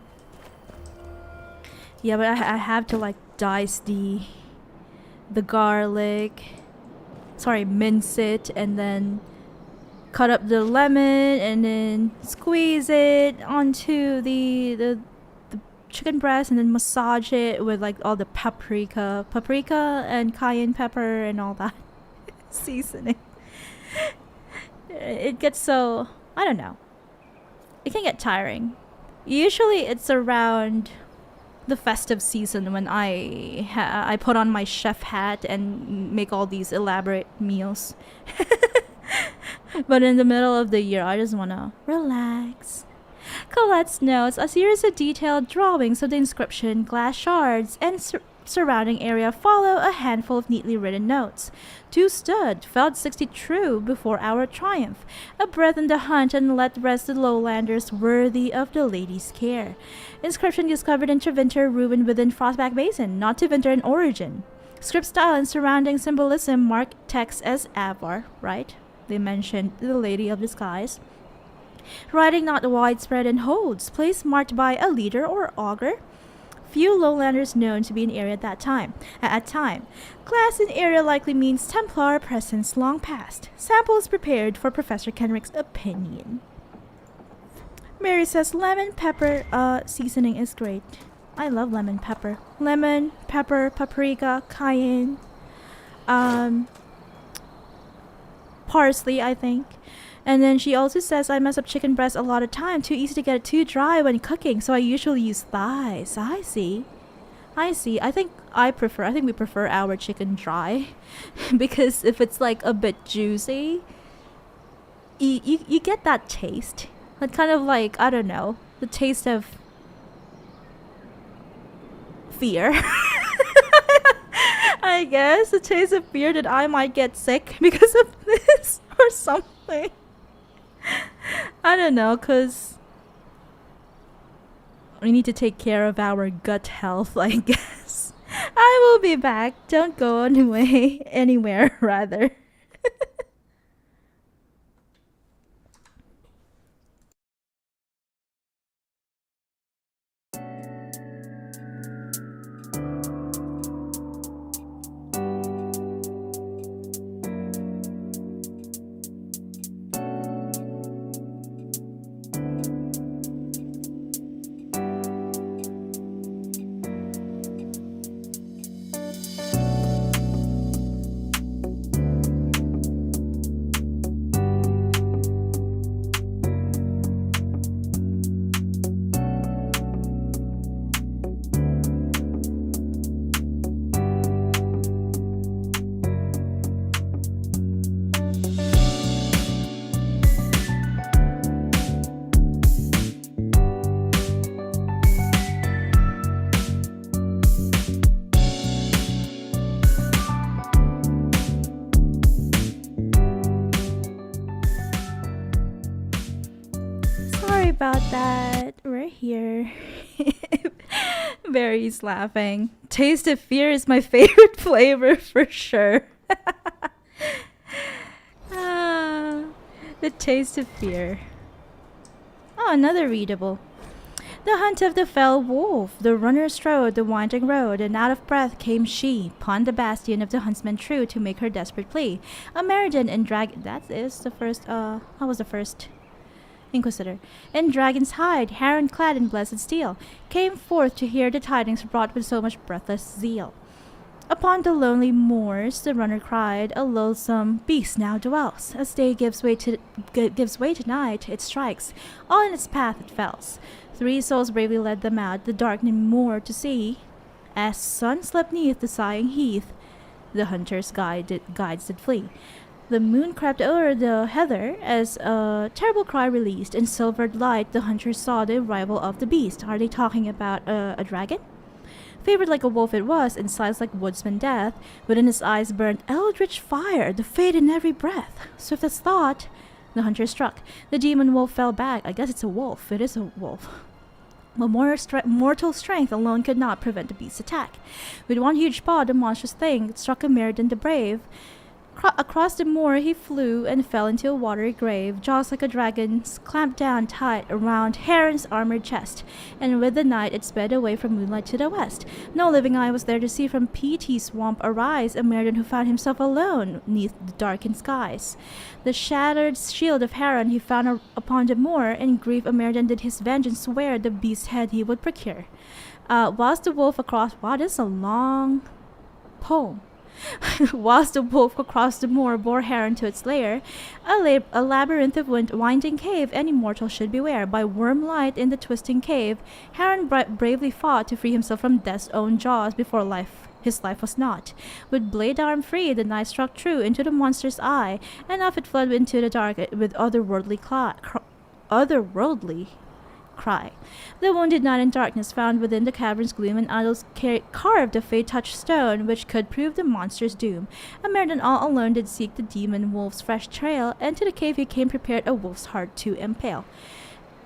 Yeah, but I have to like dice the garlic. Sorry, mince it and then cut up the lemon and then squeeze it onto the chicken breast and then massage it with like all the paprika and cayenne pepper and all that seasoning. It gets so, I don't know. It can get tiring. Usually it's around the festive season when I put on my chef hat and make all these elaborate meals. But in the middle of the year, I just want to relax. Colette's notes a series of detailed drawings of the inscription, glass shards, and surrounding area follow a handful of neatly written notes. 2 stood, felled 60 true before our triumph, a breath in the hunt and let rest the lowlanders worthy of the lady's care. Inscription discovered in Treventer ruin within Frostback Basin, not Treventer in origin. Script style and surrounding symbolism mark text as Avar, right? They mentioned the Lady of the Skies. Writing not widespread and holds, place marked by a leader or augur. Few lowlanders known to be in area at time. Class in area likely means Templar presence long past. Sample is prepared for Professor Kenrick's opinion. Mary says lemon pepper seasoning is great. I love lemon pepper. Lemon, pepper, paprika, cayenne, parsley, I think. And then she also says I mess up chicken breast a lot of time. Too easy to get it too dry when cooking, so I usually use thighs. I see. I think we prefer our chicken dry. Because if it's like a bit juicy, you get that taste. Like kind of like, I don't know, the taste of fear. I guess the taste of fear that I might get sick because of this or something. I don't know, cause we need to take care of our gut health, I guess. I will be back. Don't go anywhere, rather. About that, we're here. Barry's laughing. Taste of fear is my favorite flavor for sure. The taste of fear. Oh, another readable. The hunt of the fell wolf. The runner strode the winding road, and out of breath came she, upon the bastion of the huntsman true, to make her desperate plea. Ameridan and that is the first. That was the first Inquisitor, in dragon's hide, heron clad in blessed steel, came forth to hear the tidings brought with so much breathless zeal. Upon the lonely moors, the runner cried, a loathsome beast now dwells. As day gives way to night, it strikes. All in its path it fells. 3 souls bravely led them out, the darkening moor to see. As sun slept neath the sighing heath, the hunter's guides did flee. The moon crept o'er the heather as a terrible cry released. In silvered light, the hunters saw the arrival of the beast. Are they talking about a dragon? Favored like a wolf it was, in size like woodsman death. Within his eyes burned eldritch fire, the fate in every breath. Swift as thought, the hunter struck. The demon wolf fell back. I guess it's a wolf. It is a wolf. But mortal strength alone could not prevent the beast's attack. With one huge paw, the monstrous thing struck Ameridan the Brave. Across the moor he flew and fell into a watery grave. Jaws like a dragon's clamped down tight around Heron's armored chest, and with the night it sped away from moonlight to the west. No living eye was there to see from P.T. swamp arise Ameridan, who found himself alone neath the darkened skies. The shattered shield of Heron he found upon the moor. In grief Ameridan did his vengeance swear the beast's head he would procure. Whilst the wolf across... Wow, this is a long poem. Whilst the wolf across the moor bore Heron to its lair, a labyrinth of winding cave any mortal should beware. By worm light in the twisting cave, Heron bravely fought to free himself from death's own jaws before his life was not. With blade arm free, the knife struck true into the monster's eye, and off it fled into the dark with otherworldly cry. The wounded knight in darkness found within the cavern's gloom, and idols carved a fate-touched stone which could prove the monster's doom. Ameridan all alone did seek the demon wolf's fresh trail, and to the cave he came prepared a wolf's heart to impale.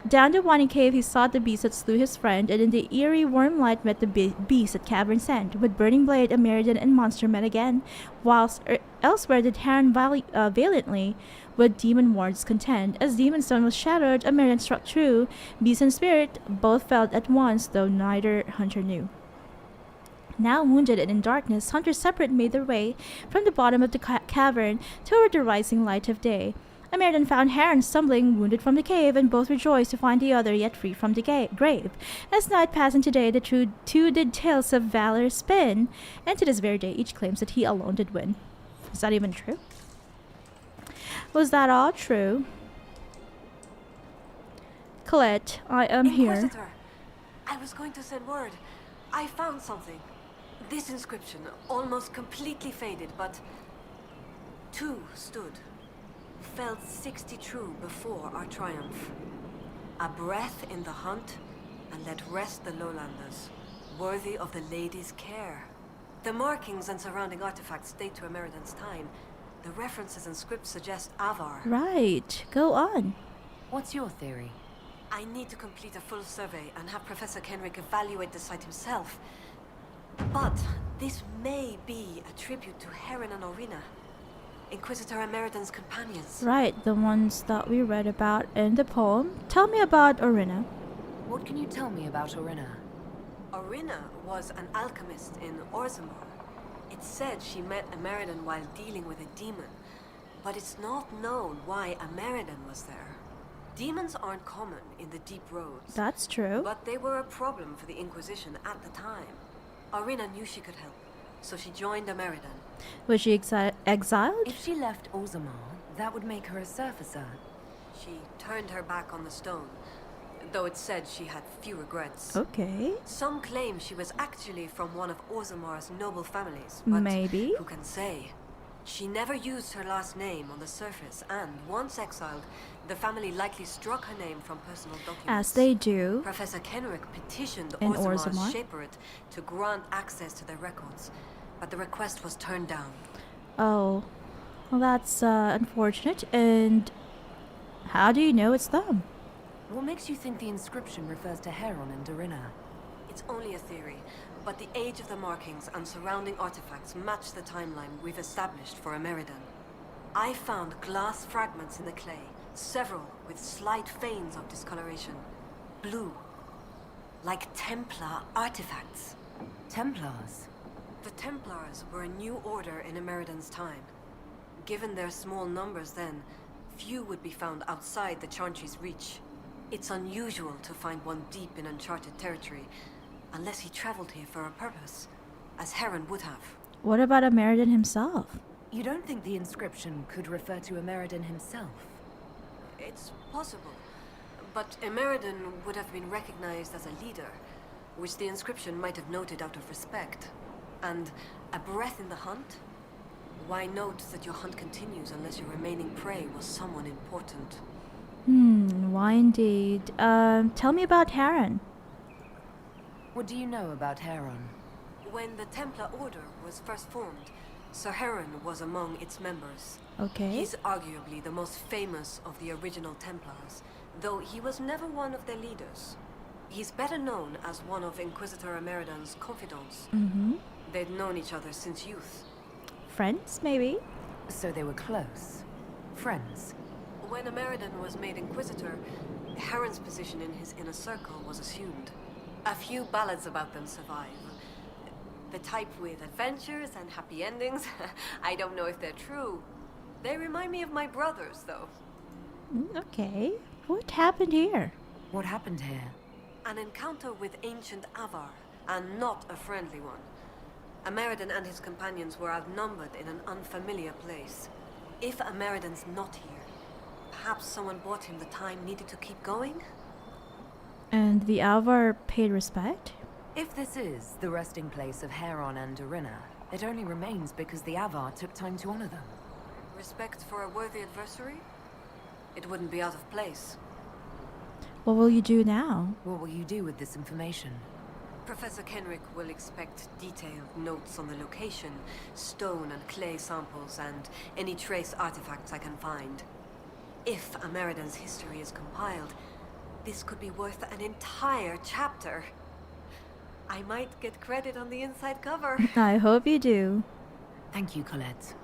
Down the winding cave he sought the beast that slew his friend, and in the eerie warm light met the beast at cavern's end. With burning blade, Ameridan and monster met again, whilst elsewhere did Heron valiantly with demon wards contend. As demon stone was shattered, Ameridan struck true. Beast and spirit both fell at once, though neither hunter knew. Now wounded and in darkness, hunters separate made their way from the bottom of the cavern toward the rising light of day. Ameridan found Heron stumbling, wounded from the cave, and both rejoiced to find the other yet free from the grave. As night passed into day, the two did tales of valor spin, and to this very day each claims that he alone did win. Is that even true? Was that all true? Colette, I am here. Inquisitor, I was going to send word. I found something. This inscription, almost completely faded, but 2 stood. Felt 60 true before our triumph. A breath in the hunt, and let rest the lowlanders, worthy of the lady's care. The markings and surrounding artifacts date to Ameridan's time. The references and scripts suggest Avar. Right, go on. What's your theory? I need to complete a full survey and have Professor Kenrick evaluate the site himself. But this may be a tribute to Heron and Orina, Inquisitor Ameridan's companions. Right, the ones that we read about in the poem. Tell me about Orina. What can you tell me about Orina? Orina was an alchemist in Orzammar. It's said she met Ameridan while dealing with a demon, but it's not known why Ameridan was there. Demons aren't common in the deep roads. That's true. But they were a problem for the Inquisition at the time. Orina knew she could help, so she joined Ameridan. Was she exiled? If she left Orzammar, that would make her a surfacer. She turned her back on the stone, though it said she had few regrets. Okay. Some claim she was actually from one of Orzammar's noble families, but maybe. who can say? She never used her last name on the surface, and once exiled, the family likely struck her name from personal documents. As they do. Professor Kenrick petitioned In Orzammar's Orzammar? Shaperate to grant access to their records, but the request was turned down. Oh, well, that's unfortunate. And how do you know it's them? What makes you think the inscription refers to Heron and Orina? It's only a theory, but the age of the markings and surrounding artifacts match the timeline we've established for Ameridan. I found glass fragments in the clay, several with slight veins of discoloration. Blue. Like Templar artifacts. Templars? The Templars were a new order in Ameridan's time. Given their small numbers then, few would be found outside the Chantry's reach. It's unusual to find one deep in uncharted territory, unless he traveled here for a purpose, as Heron would have. What about Ameridan himself? You don't think the inscription could refer to Ameridan himself? It's possible, but Ameridan would have been recognized as a leader, which the inscription might have noted out of respect. And a breath in the hunt? Why note that your hunt continues unless your remaining prey was someone important? Why indeed? Tell me about Heron. What do you know about Heron? When the Templar Order was first formed, Sir Heron was among its members. Okay. He's arguably the most famous of the original Templars, though he was never one of their leaders. He's better known as one of Inquisitor Ameridan's confidants. Mm-hmm. They'd known each other since youth. Friends, maybe? So they were close. Friends. When Ameridan was made Inquisitor, Heron's position in his inner circle was assumed. A few ballads about them survive. The type with adventures and happy endings. I don't know if they're true. They remind me of my brothers, though. Okay. What happened here? What happened here? An encounter with ancient Avar, and not a friendly one. Ameridan and his companions were outnumbered in an unfamiliar place. If Ameridan's not here, perhaps someone bought him the time needed to keep going? And the Alvar paid respect? If this is the resting place of Heron and Dorina, it only remains because the Avar took time to honor them. Respect for a worthy adversary? It wouldn't be out of place. What will you do now? What will you do with this information? Professor Kenrick will expect detailed notes on the location, stone and clay samples, and any trace artifacts I can find. If Ameridan's history is compiled, this could be worth an entire chapter. I might get credit on the inside cover. I hope you do. Thank you, Colette.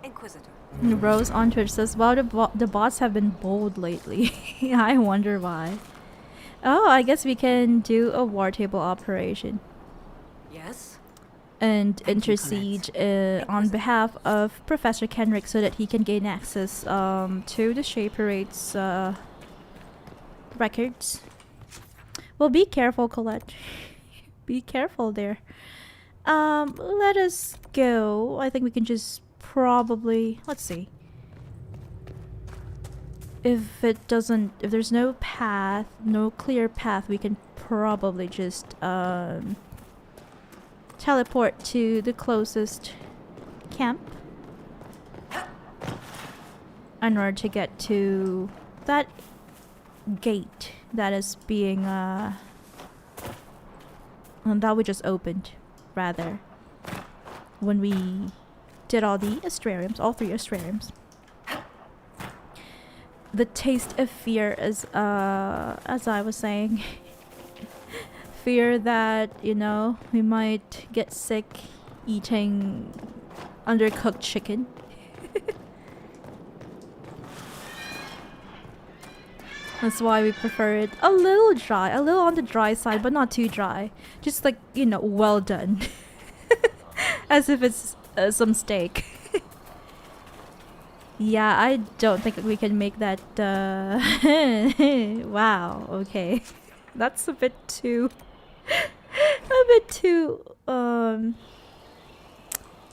Inquisitor. Rose on Twitch says, wow, the bots have been bold lately. I wonder why. Oh, I guess we can do a war table operation. Yes? And Thank you, intercede on behalf of Professor Kenrick so that he can gain access to the Shaperate's records. Well, be careful, Colette. Be careful there. Let us go. I think we can just probably... Let's see. If there's no path, no clear path, we can probably just teleport to the closest camp in order to get to that gate that is being that we just opened, rather, when we did all the astrariums, all 3 astrariums. The taste of fear is, as I was saying, fear that, you know, we might get sick eating undercooked chicken. That's why we prefer it a little dry, a little on the dry side, but not too dry. Just like, you know, well done. As if it's some steak. Yeah, I don't think we can make that, wow, okay. That's a bit too...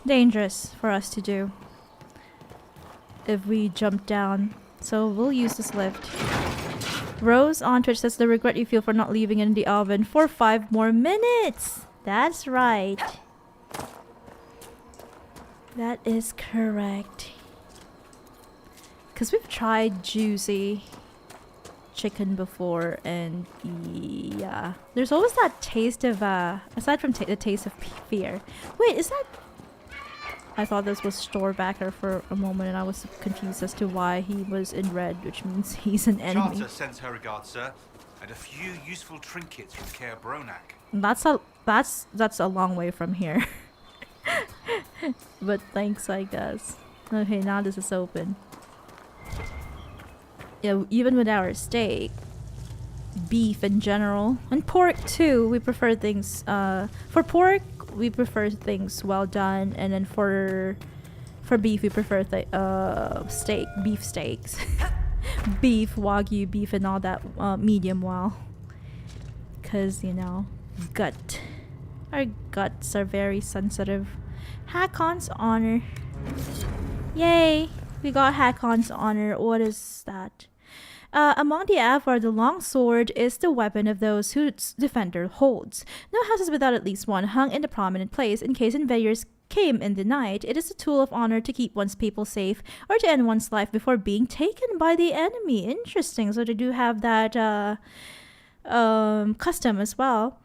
dangerous for us to do. If we jump down. So we'll use this lift. Rose on Twitch says the regret you feel for not leaving in the oven for 5 more minutes. That's right. That is correct. Because we've tried juicy chicken before, and yeah, there's always that taste of aside from the taste of fear. Wait, is that... I thought this was Storvacker for a moment, and I was confused as to why he was in red, which means he's an enemy. Charter sends her regards, sir, and a few useful trinkets from Care Bronak. That's a long way from here. But thanks, I guess. Okay, now this is open. Yeah, even with our steak, beef in general, and pork too, we prefer things, for pork, we prefer things well done, and then for beef, we prefer beef steaks. Beef, Wagyu beef, and all that, medium well. Cause, you know, our guts are very sensitive. Hakon's honor. Yay! We got Hakon's honor. What is that? Among the Avar, the longsword is the weapon of those whose defender holds. No house is without at least one hung in a prominent place in case invaders came in the night. It is a tool of honor to keep one's people safe or to end one's life before being taken by the enemy. Interesting. So they do have that custom as well.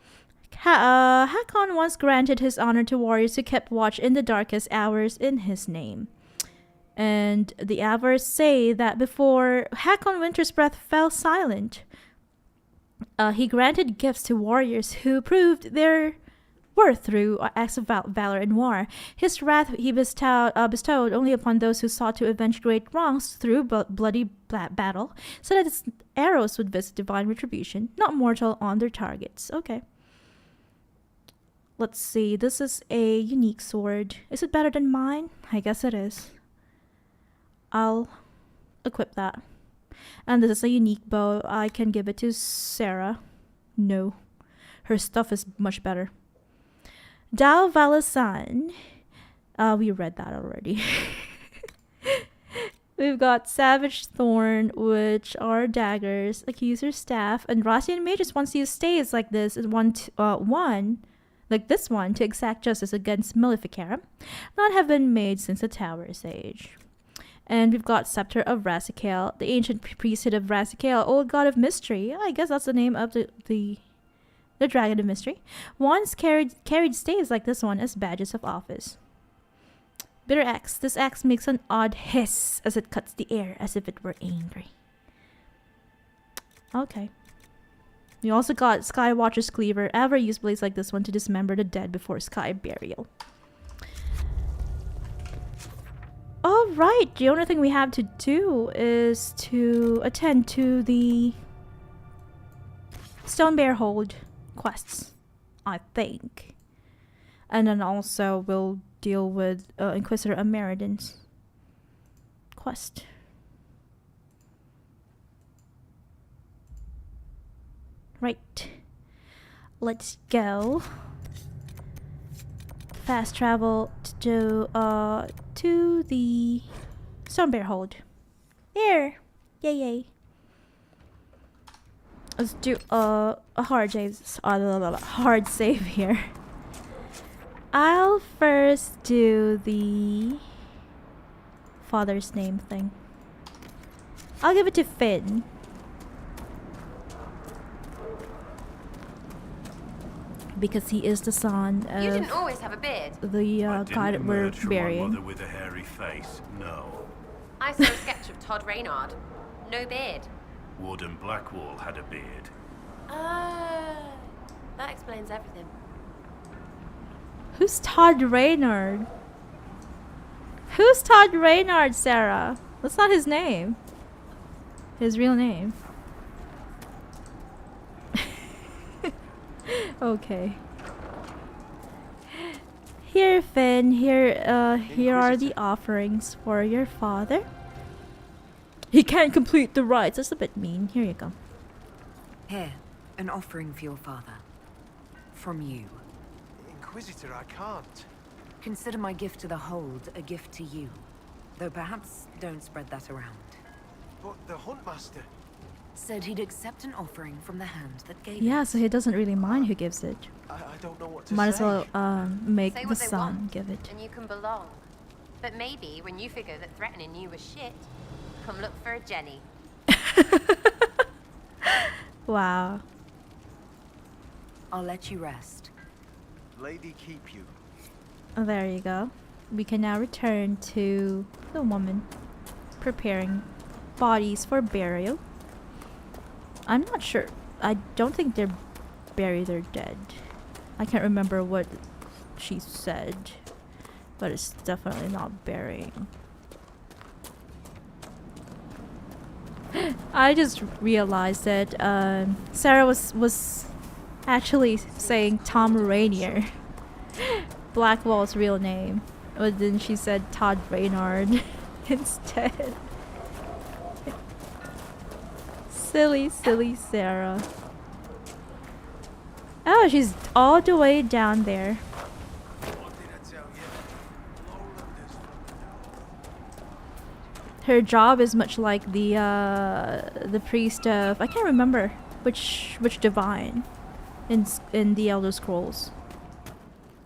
Hakon once granted his honor to warriors who kept watch in the darkest hours in his name. And the Avars say that before Hakon Winter's breath fell silent, He granted gifts to warriors who proved their worth through acts of valor in war. His wrath he bestowed only upon those who sought to avenge great wrongs through bloody battle, so that its arrows would visit divine retribution, not mortal, on their targets. Okay. Let's see. This is a unique sword. Is it better than mine? I guess it is. I'll equip that. And this is a unique bow. I can give it to Sarah. No. Her stuff is much better. Dao Valasan. We read that already. We've got Savage Thorn, which are daggers, Accuser's Staff, and Rassian Mages wants to use staves like this is like this one, to exact justice against Maleficarum, not have been made since the Tower's age. And we've got Scepter of Razicael, the ancient priesthood of Razicael, old god of mystery. I guess that's the name of the dragon of mystery. Once carried staves like this one as badges of office. Bitter axe. This axe makes an odd hiss as it cuts the air as if it were angry. Okay. We also got Skywatcher's Cleaver. Ever use blades like this one to dismember the dead before sky burial. Alright, the only thing we have to do is to attend to the Stone Bear Hold quests, I think. And then also we'll deal with Inquisitor Ameridan's quest. Right. Let's go. Fast travel to the Stone Bear Hold. Here. Yay yay. Let's do a hard save here. I'll first do the father's name thing. I'll give it to Finn. Because he is the son of... You didn't always have a beard. The guy that we're burying. My mother with a hairy face. No. I saw a sketch of Todd Reynard. No beard. Warden Blackwall had a beard. That explains everything. Who's Todd Reynard? Who's Todd Reynard, Sarah? That's not his name. His real name. Okay. Here, Finn. Here are the offerings for your father. He can't complete the rites. That's a bit mean. Here you go. Here, an offering for your father. From you. Inquisitor, I can't. Consider my gift to the Hold a gift to you. Though perhaps don't spread that around. But the Huntmaster... Said he'd accept an offering from the hand that gave Yeah, it. so he doesn't really mind who gives it. I don't know what to Might say. as well make Say the what they son want, give it. and you can belong. But maybe when you figure that threatening you was shit, come look for a Jenny. Wow. I'll let you rest. Lady keep you. There you go. We can now return to the woman preparing bodies for burial. I'm not sure. I don't think they're buried or dead. I can't remember what she said, but it's definitely not burying. I just realized that Sarah was actually saying Tom Rainier, Blackwall's real name, but then she said Todd Reynard instead. Silly Sarah. Oh, she's all the way down there. What did I tell you? Her job is much like the priest of, I can't remember which divine in the Elder Scrolls.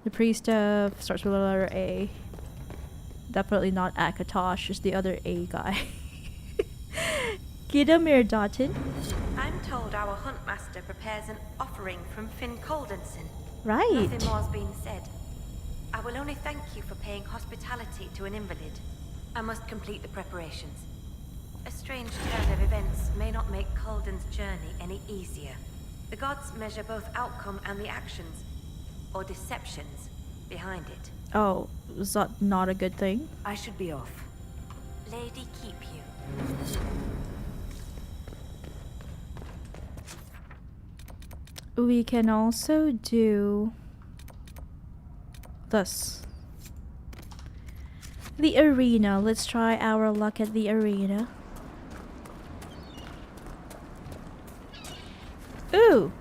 The priest of starts with the letter A. Definitely not Akatosh, is the other A guy. Gidamir Dottin. I'm told our Huntmaster prepares an offering from Finn Coldenson. Right. Nothing more's been said. I will only thank you for paying hospitality to an invalid. I must complete the preparations. A strange turn of events may not make Colden's journey any easier. The gods measure both outcome and the actions, or deceptions, behind it. Oh, is that not a good thing? I should be off. Lady keep you. We can also do this. The arena. Let's try our luck at the arena. Ooh!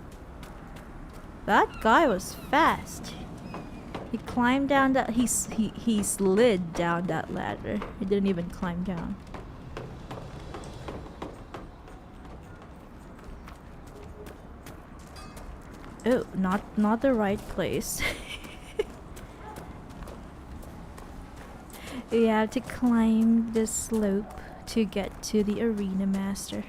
That guy was fast. He climbed down that he slid down that ladder. He didn't even climb down. Oh, not the right place. We have to climb this slope to get to the arena master.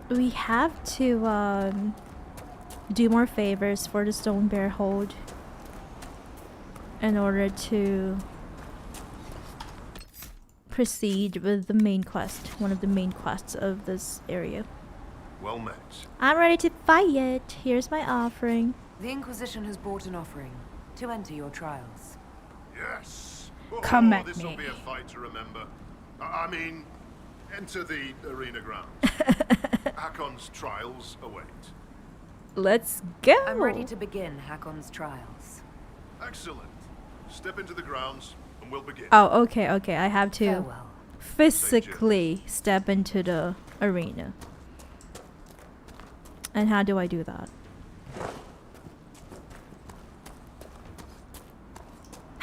We have to do more favors for the stone bear hold in order to proceed with the main quest, one of the main quests of this area. Well met. I'm ready to fight. Here's my offering. The Inquisition has brought an offering to enter your trials. Yes. Come at This will me. be a fight to remember. I mean, enter the arena grounds. Hakon's trials await. Let's go. I'm ready to begin Hakon's trials. Excellent. Step into the grounds and we'll begin. Oh, okay. I have to Farewell. physically step into the arena. And how do I do that?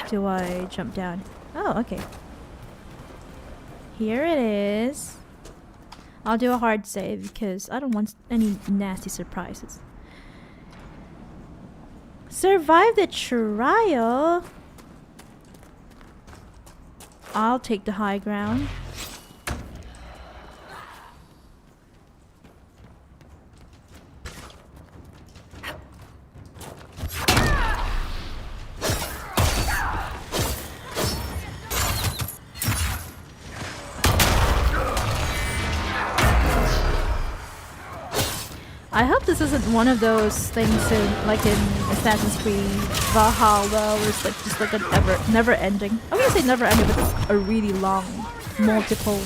Do I jump down? Oh, okay. Here it is. I'll do a hard save because I don't want any nasty surprises. Survive the trial. I'll take the high ground. I hope this isn't one of those things like in Assassin's Creed Valhalla where it's like just like an never ending. I'm gonna say never ending, but it's a really long, multiple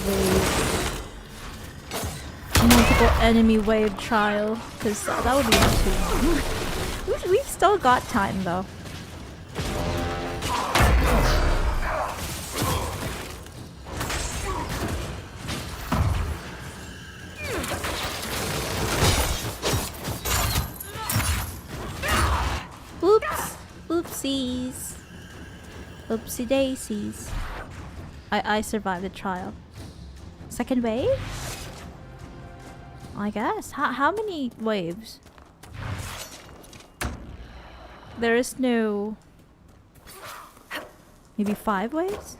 enemy wave trial, because that would be too long. We've still got time though. Oopsies. Oopsie daisies. I survived the trial. Second wave? I guess. How many waves? There is no... Maybe 5 waves?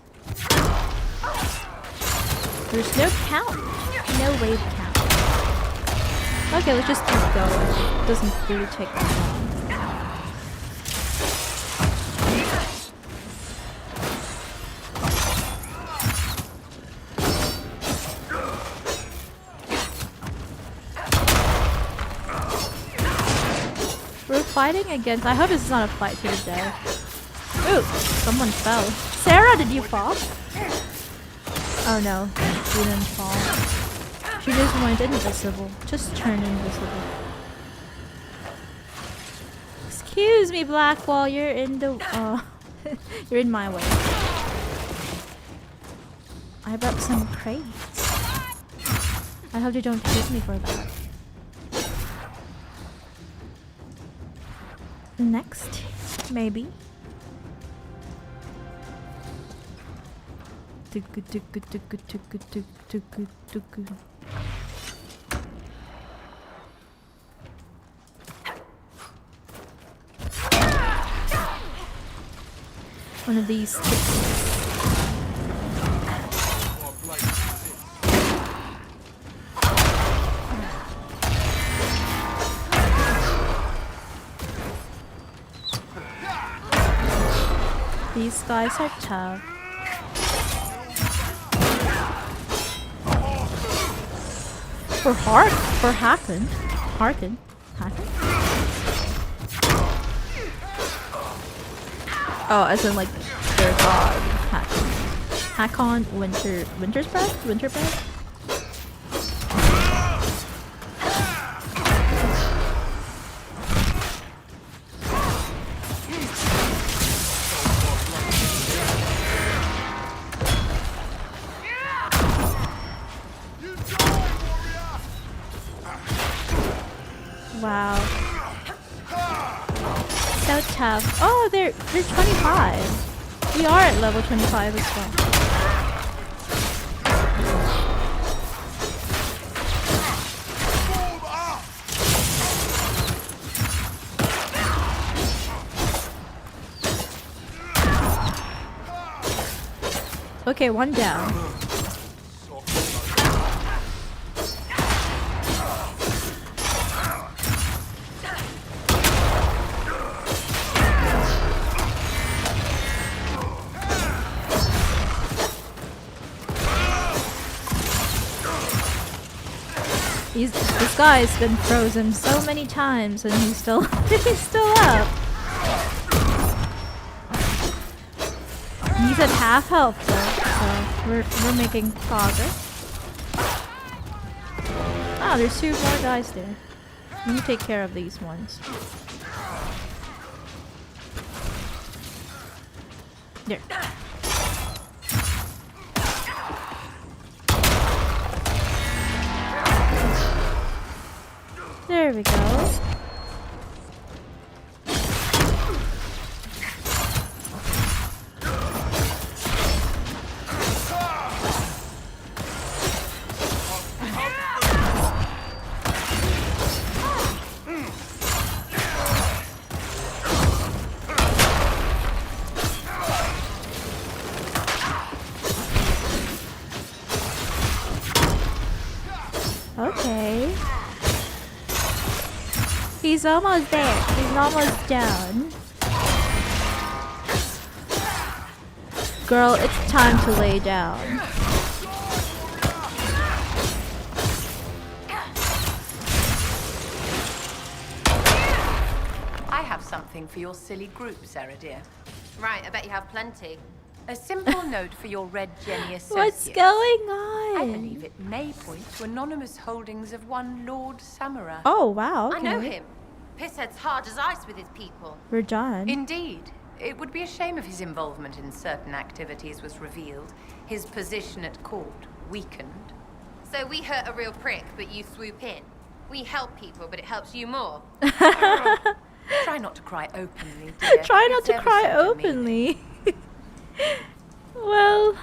There's no count. No wave count. Okay, let's just keep going. It doesn't really take that long. Fighting against... I hope this is not a fight to the death. Ooh, someone fell. Sarah, did you fall? Oh no, she didn't fall. She just went invisible. Just turned invisible. Excuse me, Blackwall, you're in the... you're in my way. I brought some crates. I hope you don't hit me for that. Next, maybe. One of these sticks. These guys are tough. For Harkin. Oh, as in like their god, Hakon, Winter's Breath? Winter Breath? Wow. So tough. Oh, they're 25. We are at level 25 as well. Okay, one down. This guy's been frozen so many times and he's still he's still up. He's at half health though, so we're making progress. Oh, there's 2 more guys there. Let me take care of these ones. There. There we go. Okay. He's almost there. He's almost down. Girl, it's time to lay down. I have something for your silly group, Sarah dear. Right, I bet you have plenty. A simple note for your Red Jenny associates. What's going on? I believe it may point to anonymous holdings of one Lord Samara. Oh, wow. Okay. I know him. Pisshead's hard as ice with his people. We're done. Indeed. It would be a shame if his involvement in certain activities was revealed. His position at court weakened. So we hurt a real prick, but you swoop in. We help people, but it helps you more. Try not to cry openly, dear. Try not It's to ever cry so openly. Well,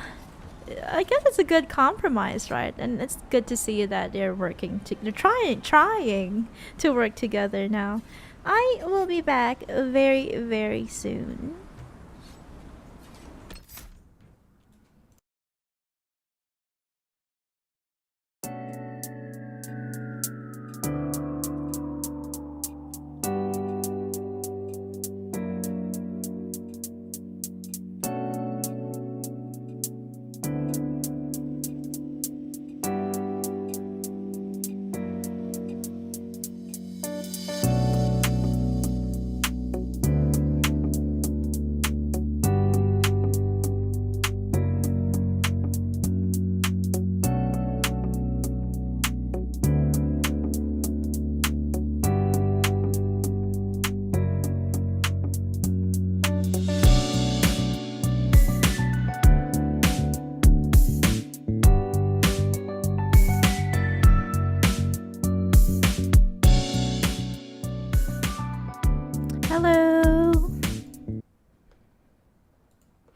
I guess it's a good compromise, right? And it's good to see that they're trying to work together now. I will be back very, very soon.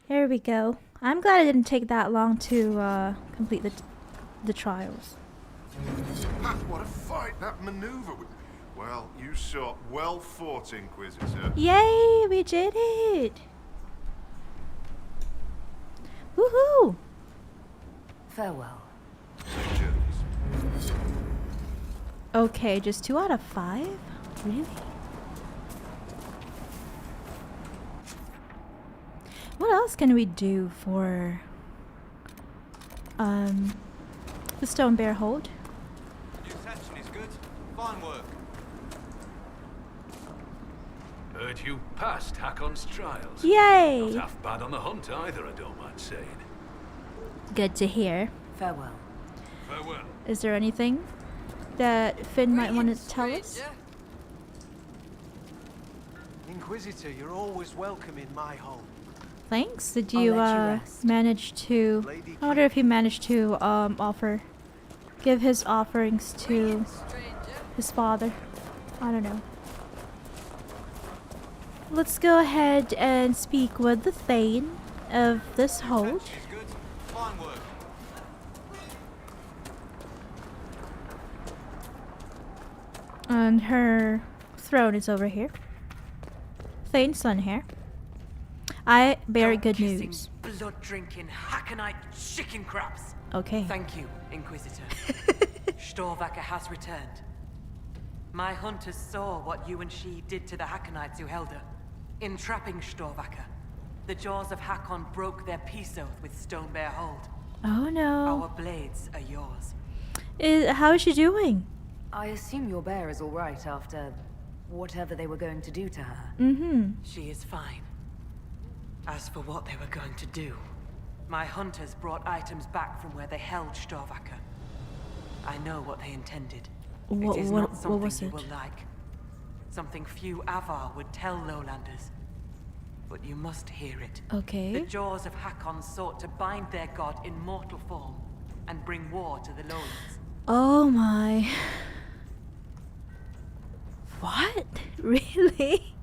There we go. I'm glad it didn't take that long to complete the trials. What a fight that maneuver was. Well, you saw well fought, Inquisitor. Yay, we did it! Woohoo! Farewell. Safe journeys. Okay, just 2 out of 5? Really? What else can we do for the stone bear hold? New section is good. Fine work. Heard you passed Hakon's trials. Yay! Not half bad on the hunt either, I don't mind saying. Good to hear. Farewell. Farewell. Is there anything that Finn might want to tell us? Inquisitor, you're always welcome in my home. Thanks. Did I'll you let you rest. manage to? I wonder if he managed to give his offerings to his father. I don't know. Let's go ahead and speak with the Thane of this hold. Section is good. Fine work. And her throne is over here. Thane's son here. I bear good news. Blood-drinking, Hakonite chicken craps. Okay. Thank you, Inquisitor. Storvacker has returned. My hunters saw what you and she did to the Hakonites who held her. In trapping Storvacker, the jaws of Hakon broke their peace oath with Stone Bear Hold. Oh no. Our blades are yours. How is she doing? I assume your bear is all right after whatever they were going to do to her. Mm-hmm. She is fine. As for what they were going to do, my hunters brought items back from where they held Storvacker. I know what they intended. It is not something was you it? will like. Something few Avar would tell Lowlanders. But you must hear it. Okay. The jaws of Hakon sought to bind their god in mortal form and bring war to the Lowlands. Oh my. What? Really?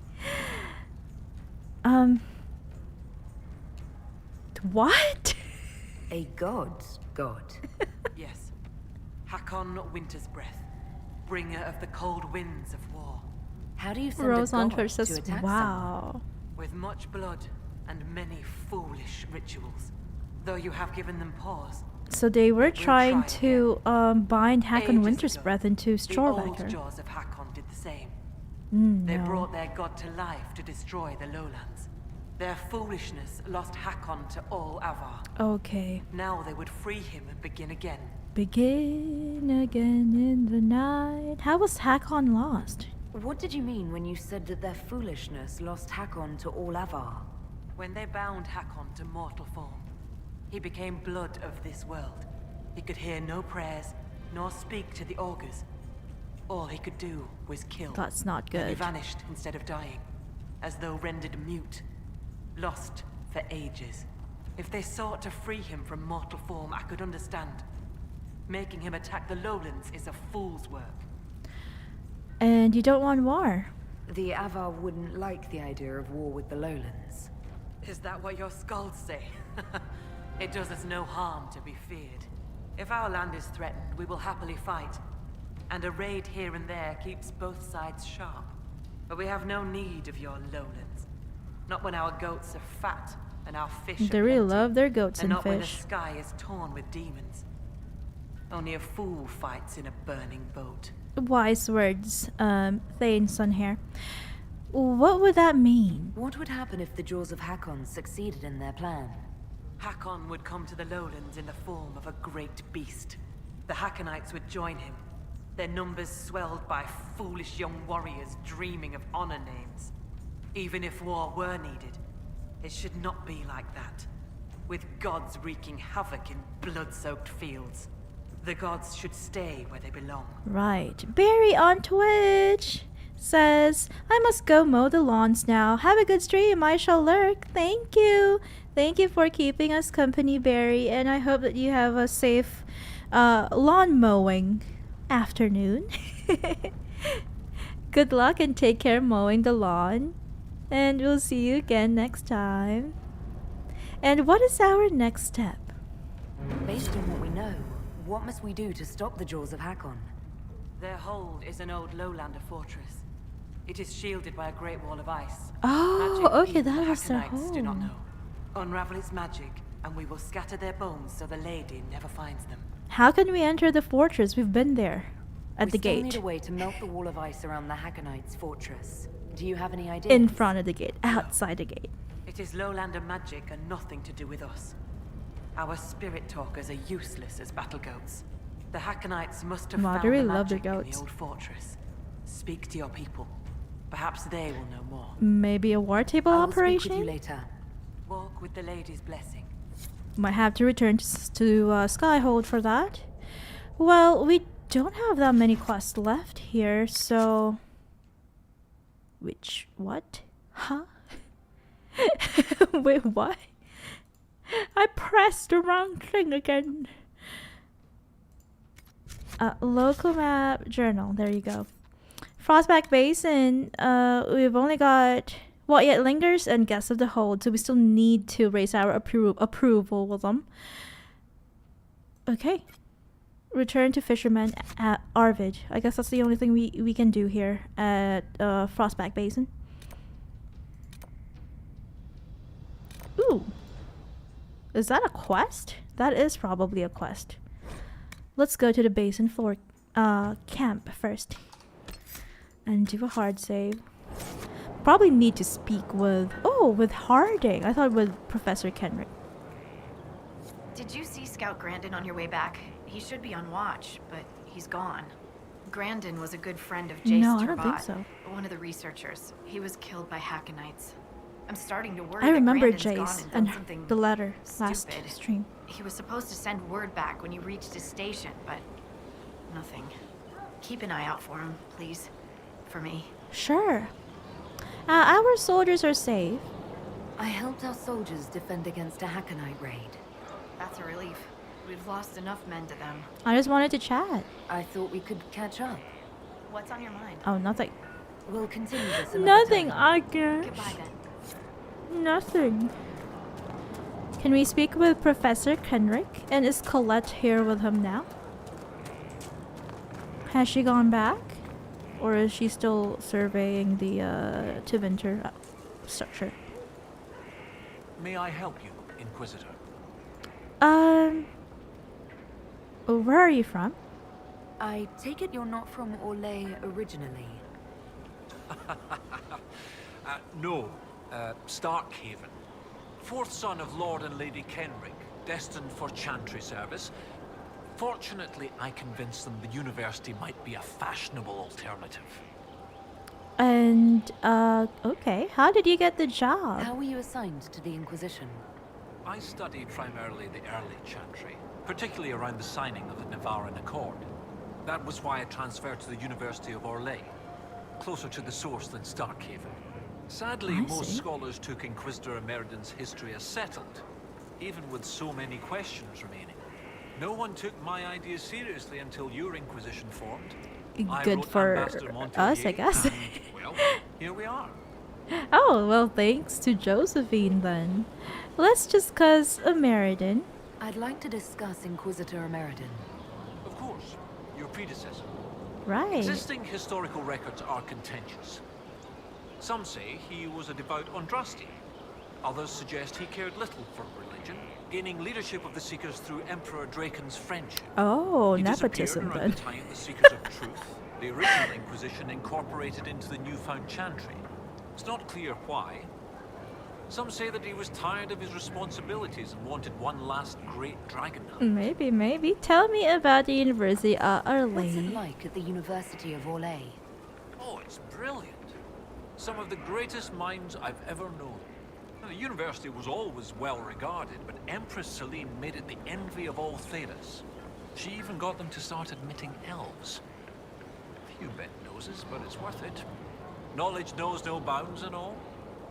What? A god's god. Yes. Hakon Winter's Breath, bringer of the cold winds of war. How do you send Rose a on god Twitch to says, attack wow. someone? With much blood and many foolish rituals. Though you have given them pause. So they were trying try to bind Hakon Ages Winter's ago, Breath into The old Storvacker. jaws of Hakon did the same. They No. brought their god to life to destroy the lowlands. Their foolishness lost Hakon to all Avar. Okay. Now they would free him and begin again. Begin again in the night. How was Hakon lost? What did you mean when you said that their foolishness lost Hakon to all Avar? When they bound Hakon to mortal form, he became blood of this world. He could hear no prayers, nor speak to the augurs. All he could do was kill. That's not Then he good. vanished instead of dying, as though rendered mute, lost for ages. If they sought to free him from mortal form, I could understand. Making him attack the lowlands is a fool's work. And you don't want war. The Avar wouldn't like the idea of war with the lowlands. Is that what your skulls say? It does us no harm to be feared. If our land is threatened, we will happily fight. And a raid here and there keeps both sides sharp. But we have no need of your lowlands. Not when our goats are fat and our fish They are really plenty, love their goats and and not when the fish. sky is torn with demons. Only a fool fights in a burning boat. Wise words, Thane's son here. What would that mean? What would happen if the Jaws of Hakon succeeded in their plan? Hakon would come to the lowlands in the form of a great beast. The Hakonites would join him, their numbers swelled by foolish young warriors dreaming of honor names. Even if war were needed, it should not be like that. With gods wreaking havoc in blood-soaked fields. The gods should stay where they belong. Right. Barry on Twitch says, I must go mow the lawns now. Have a good stream. I shall lurk. Thank you. Thank you for keeping us company, Barry. And I hope that you have a safe lawn mowing afternoon. Good luck and take care mowing the lawn. And we'll see you again next time. And what is our next step? Based on what we know, what must we do to stop the Jaws of Hakon? Their hold is an old lowlander fortress. It is shielded by a great wall of ice. Oh, Magic okay, even that the was their Hakonites do not home. know. Unravel its magic, and we will scatter their bones so the lady never finds them. How can we enter the fortress? We've been there. At the We still gate. need a way to melt the wall of ice around the Hakonites' fortress. Do you have any ideas? In front of the gate, outside the gate. It is lowlander magic and nothing to do with us. Our spirit talkers are useless as battle goats. The Hackonites must have found They the love their magic in goats. the old fortress. Speak to your people. Perhaps they will know more. Maybe a war table I will speak operation? with you later. Walk with the lady's blessing. Might have to return to Skyhold for that. Well, we don't have that many quests left here, so... What? Huh? Wait, what? I pressed the wrong thing again. Local map journal. There you go. Frostback Basin. We've only got what yet lingers and guests of the hold, so we still need to raise our approval with them. Okay. Return to fisherman at Arvid. I guess that's the only thing we can do here at Frostback Basin. Ooh. Is that a quest? That is probably a quest. Let's go to the basin floor camp first. And do a hard save. Probably need to speak with... Oh, with Harding. I thought with Professor Kenrick. Did you see Scout Grandin on your way back? He should be on watch, but he's gone. Grandin was a good friend of Jace No, I don't think Turbat, so. one of the researchers. He was killed by Hackonites. I'm starting to worry I remember that Grandin's Jace gone and done something the letter last stupid. stream. He was supposed to send word back when he reached his station, but nothing. Keep an eye out for him, please. For me. Sure. Our soldiers are safe. I helped our soldiers defend against a Hackonite raid. That's a relief. We've lost enough men to them. I just wanted to chat. I thought we could catch up. What's on your mind? Oh, nothing. We'll continue this another Nothing, time. I guess. Goodbye then. Nothing. Can we speak with Professor Kenrick? And is Colette here with him now? Has she gone back? Or is she still surveying the Tevinter structure? May I help you, Inquisitor? Where are you from? I take it you're not from Orlais originally. No. Starkhaven. Fourth son of Lord and Lady Kenrick, destined for chantry service. Fortunately, I convinced them the university might be a fashionable alternative. And, okay. How did you get the job? How were you assigned to the Inquisition? I studied primarily the early chantry, particularly around the signing of the Navaran Accord. That was why I transferred to the University of Orlais, closer to the source than Starkhaven. Sadly, most scholars took Inquisitor Ameridan's history as settled, even with so many questions remaining. No one took my ideas seriously until your Inquisition formed. Good for us, I guess. And, well, here we are. Oh, well, thanks to Josephine then. Let's discuss Ameridan. I'd like to discuss Inquisitor Ameridan. Of course, your predecessor. Right. Existing historical records are contentious. Some say he was a devout Andrasti. Others suggest he cared little for religion, gaining leadership of the Seekers through Emperor Draken's friendship. Oh, he nepotism disappeared around then. the time the Seekers of Truth, the original Inquisition, incorporated into the newfound chantry. It's not clear why. Some say that he was tired of his responsibilities and wanted one last great dragon hunt. Maybe. Tell me about the University of What's it Orlais. like at the University of Orlais? Oh, it's brilliant. Some of the greatest minds I've ever known. Now, the university was always well regarded, but Empress Celine made it the envy of all Thedas. She even got them to start admitting elves. A few bent noses, but it's worth it. Knowledge knows no bounds and all.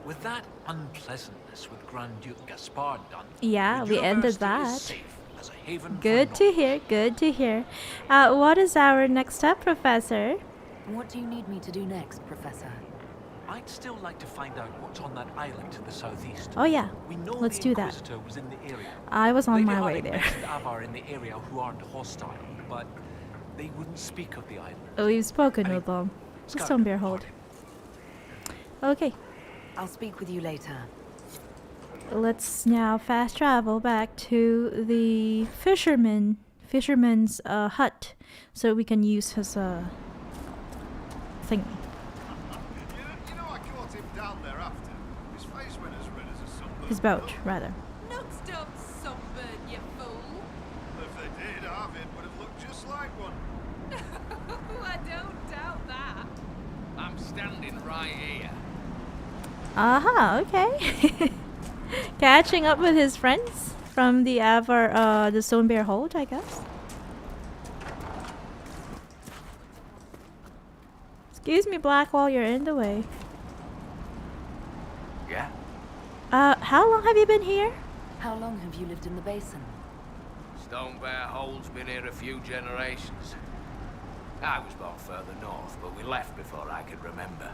With that unpleasantness with Grand Duke Gaspard done, Yeah, the we ended university is that. safe as a haven for Good to hear, good to hear. What is our next step, Professor? What do you need me to do next, Professor? I'd still like to find out what's on that island to the southeast. Oh yeah, We know let's the do that. Inquisitor was in the area. I was on Lady my way Harding there. mentioned Avar in the area who aren't hostile, but they wouldn't speak of the island. Oh, we've spoken with them. Just don't bear hold. Okay, I'll speak with you later. let's now fast travel back to the fisherman's hut, so we can use his thing. You know, I down there after. His face went as red as a sunburn. His boat, rather. Nuts don't sunburn, you fool. If they did, Arvid would have looked just like one. I don't doubt that. I'm standing right here. Aha, okay. Catching up with his friends from the Avar, the Stone Bear Hold, I guess. Excuse me, Blackwall, you're in the way. Yeah? How long have you been here? How long have you lived in the basin? Stone Bear Hole's been here a few generations. I was born further north, but we left before I could remember.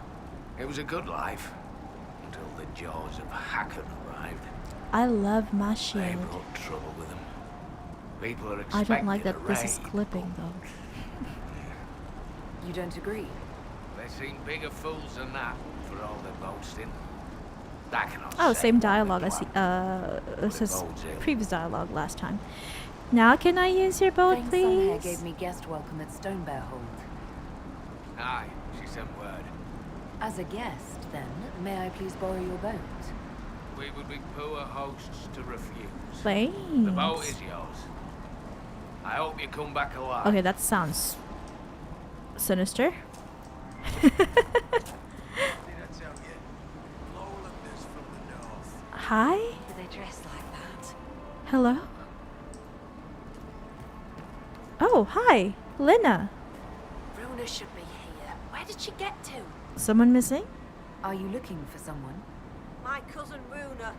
It was a good life, until the jaws of Hakon arrived. I love my They shield. brought trouble with them. People are I expecting don't like that a this is raid. clipping, though. You don't agree? They seem bigger fools than that, for all their boasting. That cannot Oh, say same what dialogue they as plan. this But it is bodes ill. previous dialogue last time. Now can I use your boat, Thane please? Sunhair gave me guest welcome at Stone Bear Hold. Aye, she sent word. As a guest, then, may I please borrow your boat? We would be poor hosts to refuse. Thanks. The boat is yours. I hope you come back alive. Okay, that sounds sinister. Hi? Do they dress like that? Hello? Oh, hi. Lena. Runa should be here. Where did she get to? Someone missing? Are you looking for someone? My cousin Runa.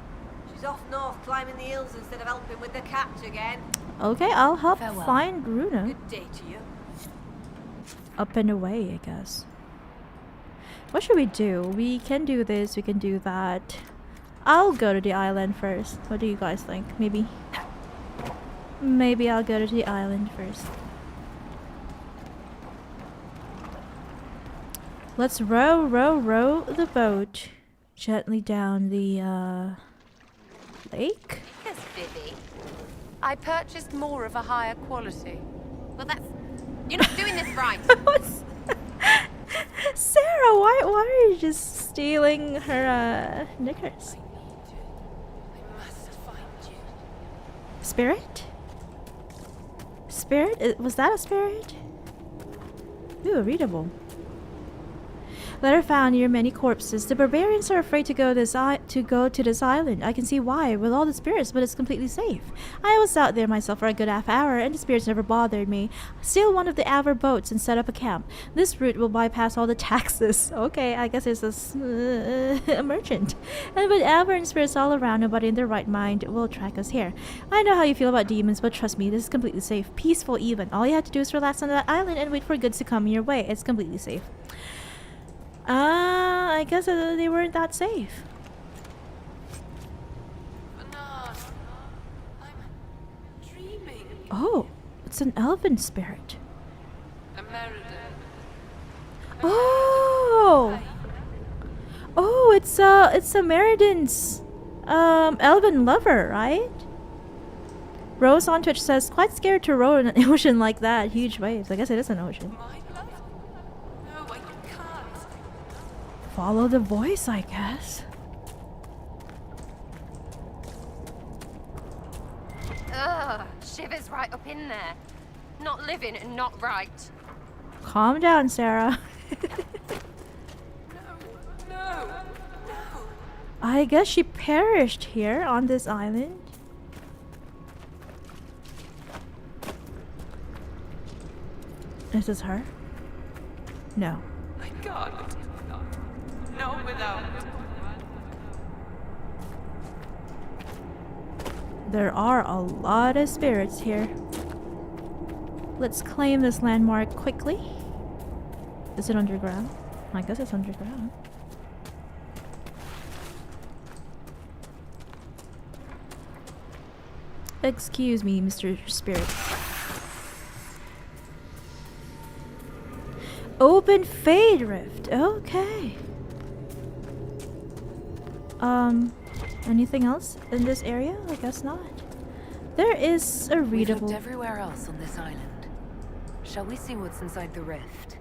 She's off north climbing the hills instead of helping with the catch again. Okay, I'll help Farewell. find Runa. Good day to you. Up and away, I guess. What should we do? We can do this, we can do that. I'll go to the island first. What do you guys think? Maybe I'll go to the island first. Let's row the boat gently down the lake. Yes, Vivi. I purchased more of a higher quality. Well, that's... You're not doing this right. What's Sarah, why are you just stealing her knickers? Spirit? Spirit? Was that a spirit? Ooh, readable. Letter found near many corpses. The barbarians are afraid to go to this island. I can see why, with all the spirits, but it's completely safe. I was out there myself for a good half hour, and the spirits never bothered me. Steal one of the Avar boats and set up a camp. This route will bypass all the taxes. Okay, I guess it's a merchant. And with Avar and spirits all around, nobody in their right mind will track us here. I know how you feel about demons, but trust me, this is completely safe. Peaceful even. All you have to do is relax on that island and wait for goods to come your way. It's completely safe. I guess they weren't that safe. I'm dreaming. Oh, it's an elven spirit. Ameridan. Oh! Oh, it's Ameridan's elven lover, right? Rose on Twitch says, quite scared to row in an ocean like that. Huge waves. I guess it is an ocean. Follow the voice, I guess. Ugh, shivers right up in there. Not living and not right. Calm down, Sarah. No. I guess she perished here on this island. Is this her? No. I can't. No, without. There are a lot of spirits here. Let's claim this landmark quickly. Is it underground? I guess it's underground. Excuse me, Mr. Spirit. Open Fade Rift. Okay. Anything else in this area? I guess not. There is a We've readable. looked everywhere else on this island. Shall we see what's inside the rift?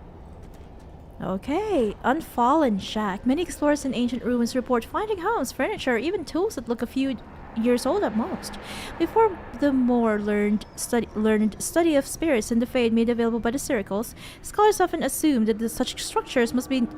Okay, Unfallen Shack. Many explorers in ancient ruins report finding homes, furniture, or even tools that look a few years old at most. Before the more learned study of spirits in the Fade made available by the circles, scholars often assumed that such structures must be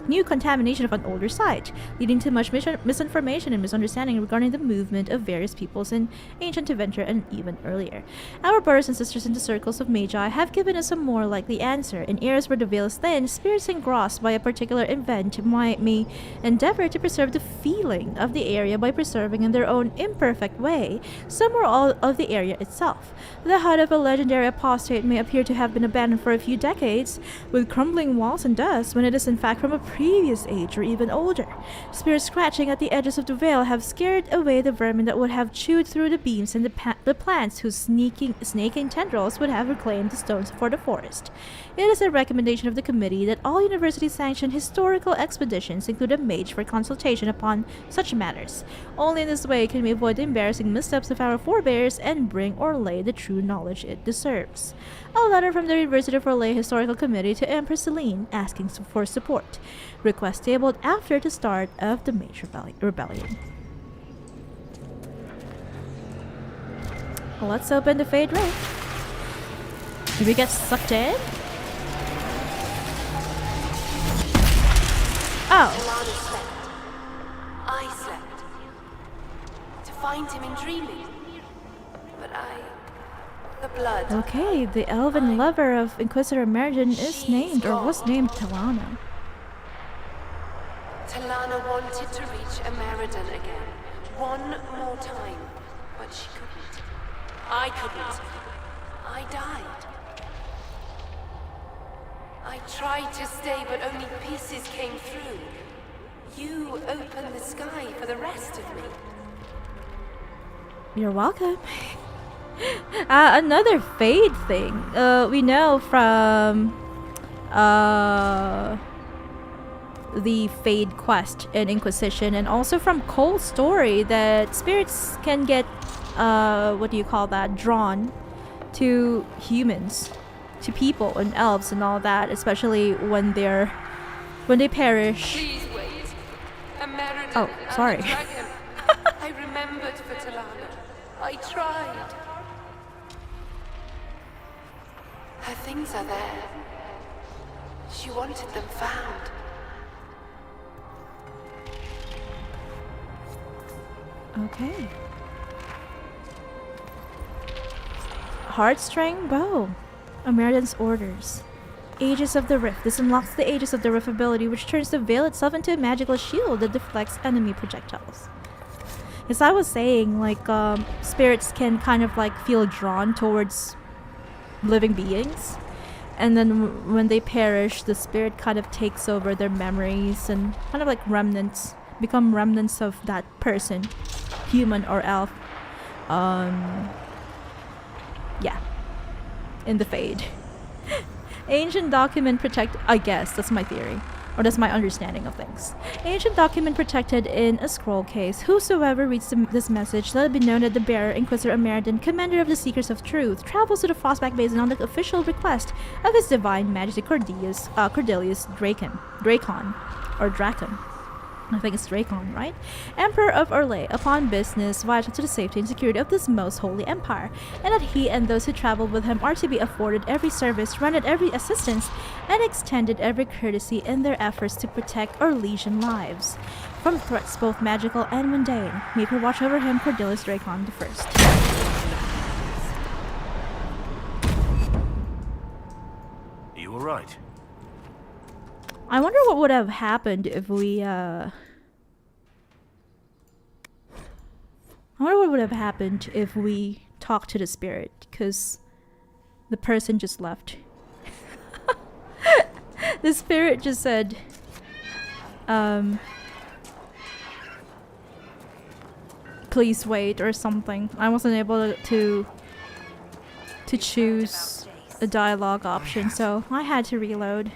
new contamination of an older site, leading to much misinformation and misunderstanding regarding the movement of various peoples in ancient Adventure and even earlier. Our brothers and sisters in the circles of Magi have given us a more likely answer. In eras where the veil is thin, spirits engrossed by a particular event may endeavor to preserve the feeling of the area by preserving in their own imperfect way some or all of the area itself. The hut of a legendary apostate may appear to have been abandoned for a few decades, with crumbling walls and dust, when it is in fact from a previous age or even older. Spirits scratching at the edges of the veil have scared away the vermin that would have chewed through the beams and the plants whose snaking tendrils would have reclaimed the stones for the forest. It is a recommendation of the committee that all university-sanctioned historical expeditions include a mage for consultation upon such matters. Only in this way can we avoid the embarrassing missteps of our forebears and bring Orlais the true knowledge it deserves. A letter from the University of Orlais Historical Committee to Empress Celine asking for support. Request tabled after the start of the Mage Rebellion. Let's open the Fade Rift. Did we get sucked in? Oh. I slept. To find him in dreaming. But the blood. Okay, the elven lover of Inquisitor Ameridan is named, or was named, Talana. Talana wanted to reach Ameridan again. One more time. But she couldn't. I couldn't. I died. I tried to stay, but only pieces came through. You opened the sky for the rest of me. You're welcome. Another Fade thing. We know from the Fade quest in Inquisition, and also from Cole's story, that spirits can get drawn to humans, to people and elves and all that, especially when they perish. Please wait. Ameridan Oh, sorry. and the dragon. I remembered for Talana. I tried. Her things are there. She wanted them found. Okay. Heartstring bow. Ameridan's orders. Aegis of the Rift. This unlocks the Aegis of the Rift ability, which turns the veil itself into a magical shield that deflects enemy projectiles. As I was saying, spirits can kind of feel drawn towards living beings, and then when they perish, the spirit kind of takes over their memories and kind of become remnants of that person, human or elf. Yeah, in the Fade. Ancient document I guess that's my theory, or that's my understanding of things. Ancient document protected in a scroll case. Whosoever reads this message, let it be known that the bearer, Inquisitor Ameridan, commander of the Seekers of Truth, travels to the Frostback Basin on the official request of His Divine Majesty Cordelius Dracon. I think it's Dracon, right? Emperor of Orlais, upon business vital to the safety and security of this most holy empire, and that he and those who travel with him are to be afforded every service, rendered every assistance, and extended every courtesy in their efforts to protect our legion lives from threats both magical and mundane. May her watch over him, Cordelius Dracon I. Are you alright? I wonder what would have happened if we, I wonder what would have happened if we talked to the spirit, because the person just left. The spirit just said, please wait, or something. I wasn't able to choose a dialogue option, so I had to reload.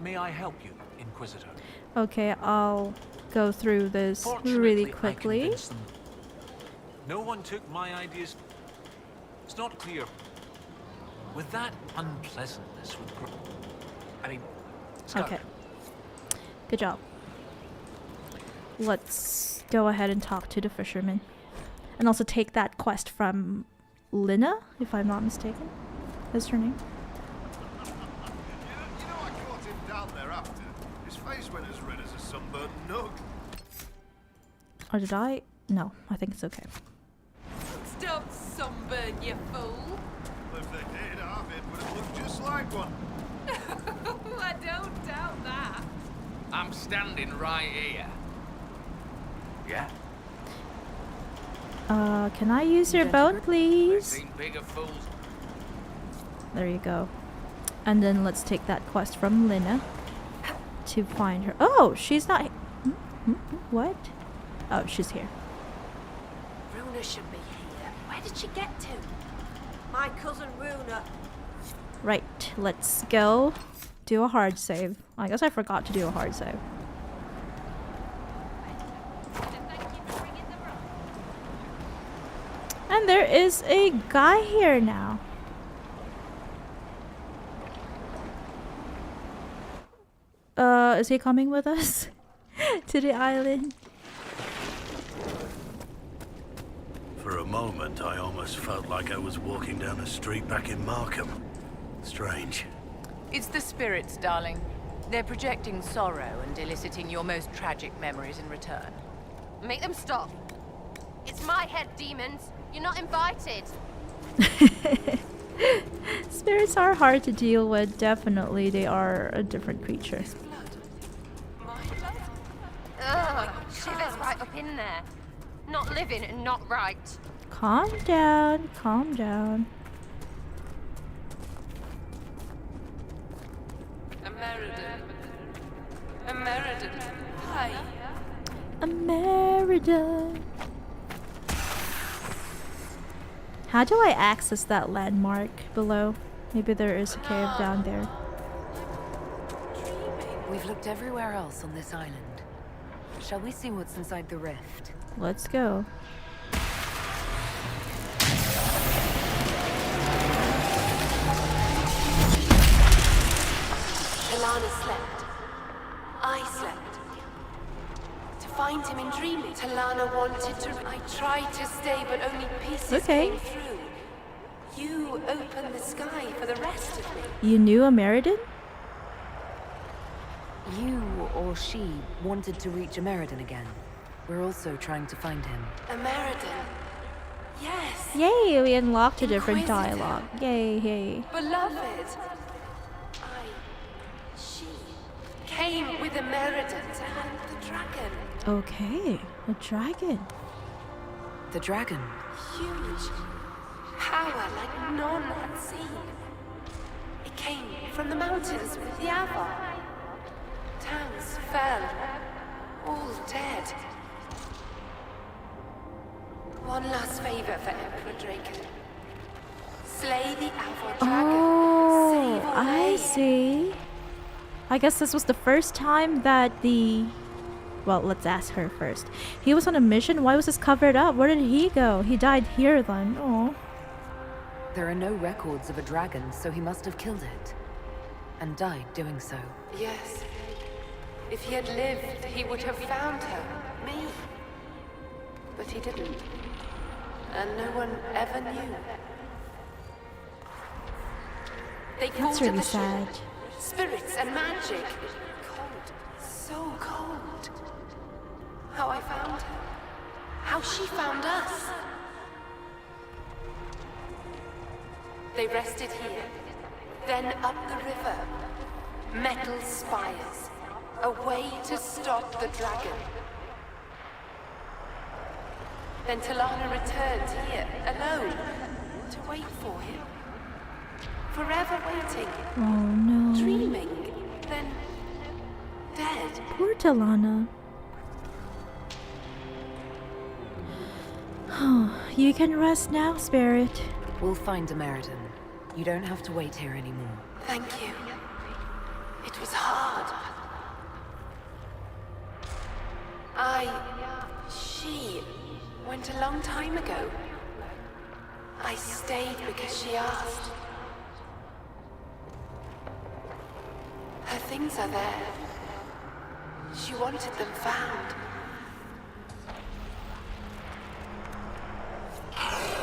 May I help you, Inquisitor? Okay, I'll go through this really quickly. No one took my ideas. It's not clear with that unpleasantness would grow. I mean, Scout. Okay. Good job. Let's go ahead and talk to the fisherman. And also take that quest from Lina, if I'm not mistaken. That's her name. You know I caught him down there after. His face went as red as a sunburned nug. Or did I? No, I think it's okay. Don't sunburn, you fool. If they did, our bit would have looked just like one. I don't doubt that. I'm standing right here. Yeah? Can I use your boat, I've please? seen bigger fools. There you go. And then let's take that quest from Lina to find her. Oh, she's not. What? Oh, she's here. Runa should be here. Where did she get to? My cousin Runa. Right, let's go do a hard save. I guess I forgot to do a hard save. And there is a guy here now. Is he coming with us to the island? For a moment, I almost felt like I was walking down a street back in Markham. Strange. It's the spirits, darling. They're projecting sorrow and eliciting your most tragic memories in return. Make them stop. It's my head, demons. You're not invited. Spirits are hard to deal with. Definitely, they are a different creature. Ugh, shivers right up in there. Not living and not right. Calm down, calm down. Ameridan. Hi. Ameridan. How do I access that landmark below? Maybe there is a cave down there. We've looked everywhere else on this island. Shall we see what's inside the rift? Let's go. Talana slept. I slept. To find him in dreaming. Talana wanted to. I tried to stay, but only pieces came through. You opened the sky for the rest of me. You knew Ameridan? You or she wanted to reach Ameridan again. We're also trying to find him. Ameridan. Yes. Yay, we unlocked a different Inquisitor. dialogue. Yay, yay. Beloved. She came with Ameridan to hunt the dragon. Okay, a dragon. The dragon? Huge. Power like none had seen. It came from the mountains with the Avar. Towns fell. All dead. One last favor for Emperor Draken. Slay the Avar dragon. Oh, Save I Orlais. see. I guess this was the first time that the... Well, let's ask her first. He was on a mission? Why was this covered up? Where did he go? He died here then. Oh. There are no records of a dragon, so he must have killed it. And died doing so. Yes. If he had lived, he would have found her. Me. But he didn't. And no one ever knew. They That's called really the sad. spirits and magic. Cold. So cold. How I found her. How she found us. They rested here. Then up the river. Metal spires. A way to stop the dragon. Then Talana returned here, alone, to wait for him. Forever waiting. Oh no. Dreaming. Then dead. Poor Talana. You can rest now, Spirit. We'll find Ameridan. You don't have to wait here anymore. Thank you. It was hard. She went a long time ago. I stayed because she asked. things are there. She wanted them found.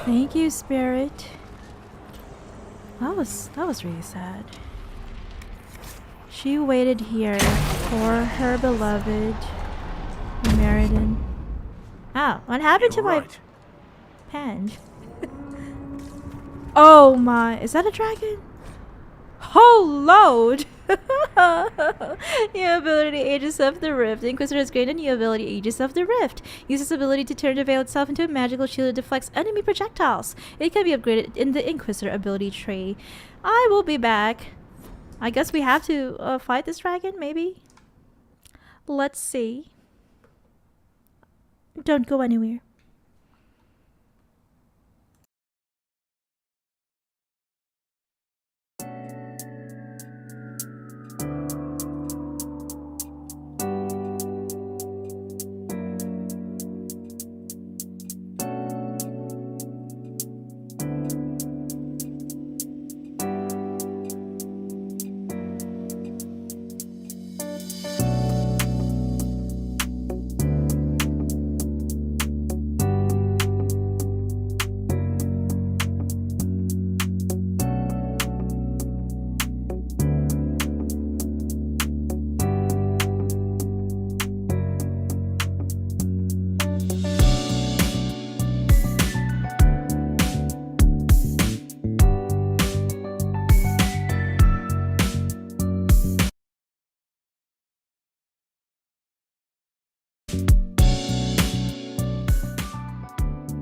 Thank you, Spirit. That was really sad. She waited here for her beloved Ameridan. Ah, what happened to my pen? Oh my, is that a dragon? Oh load! New ability, Aegis of the Rift. The Inquisitor has gained a new ability, Aegis of the Rift. Uses this ability to turn the veil itself into a magical shield that deflects enemy projectiles. It can be upgraded in the Inquisitor ability tree. I will be back. I guess we have to fight this dragon, maybe? Let's see. Don't go anywhere.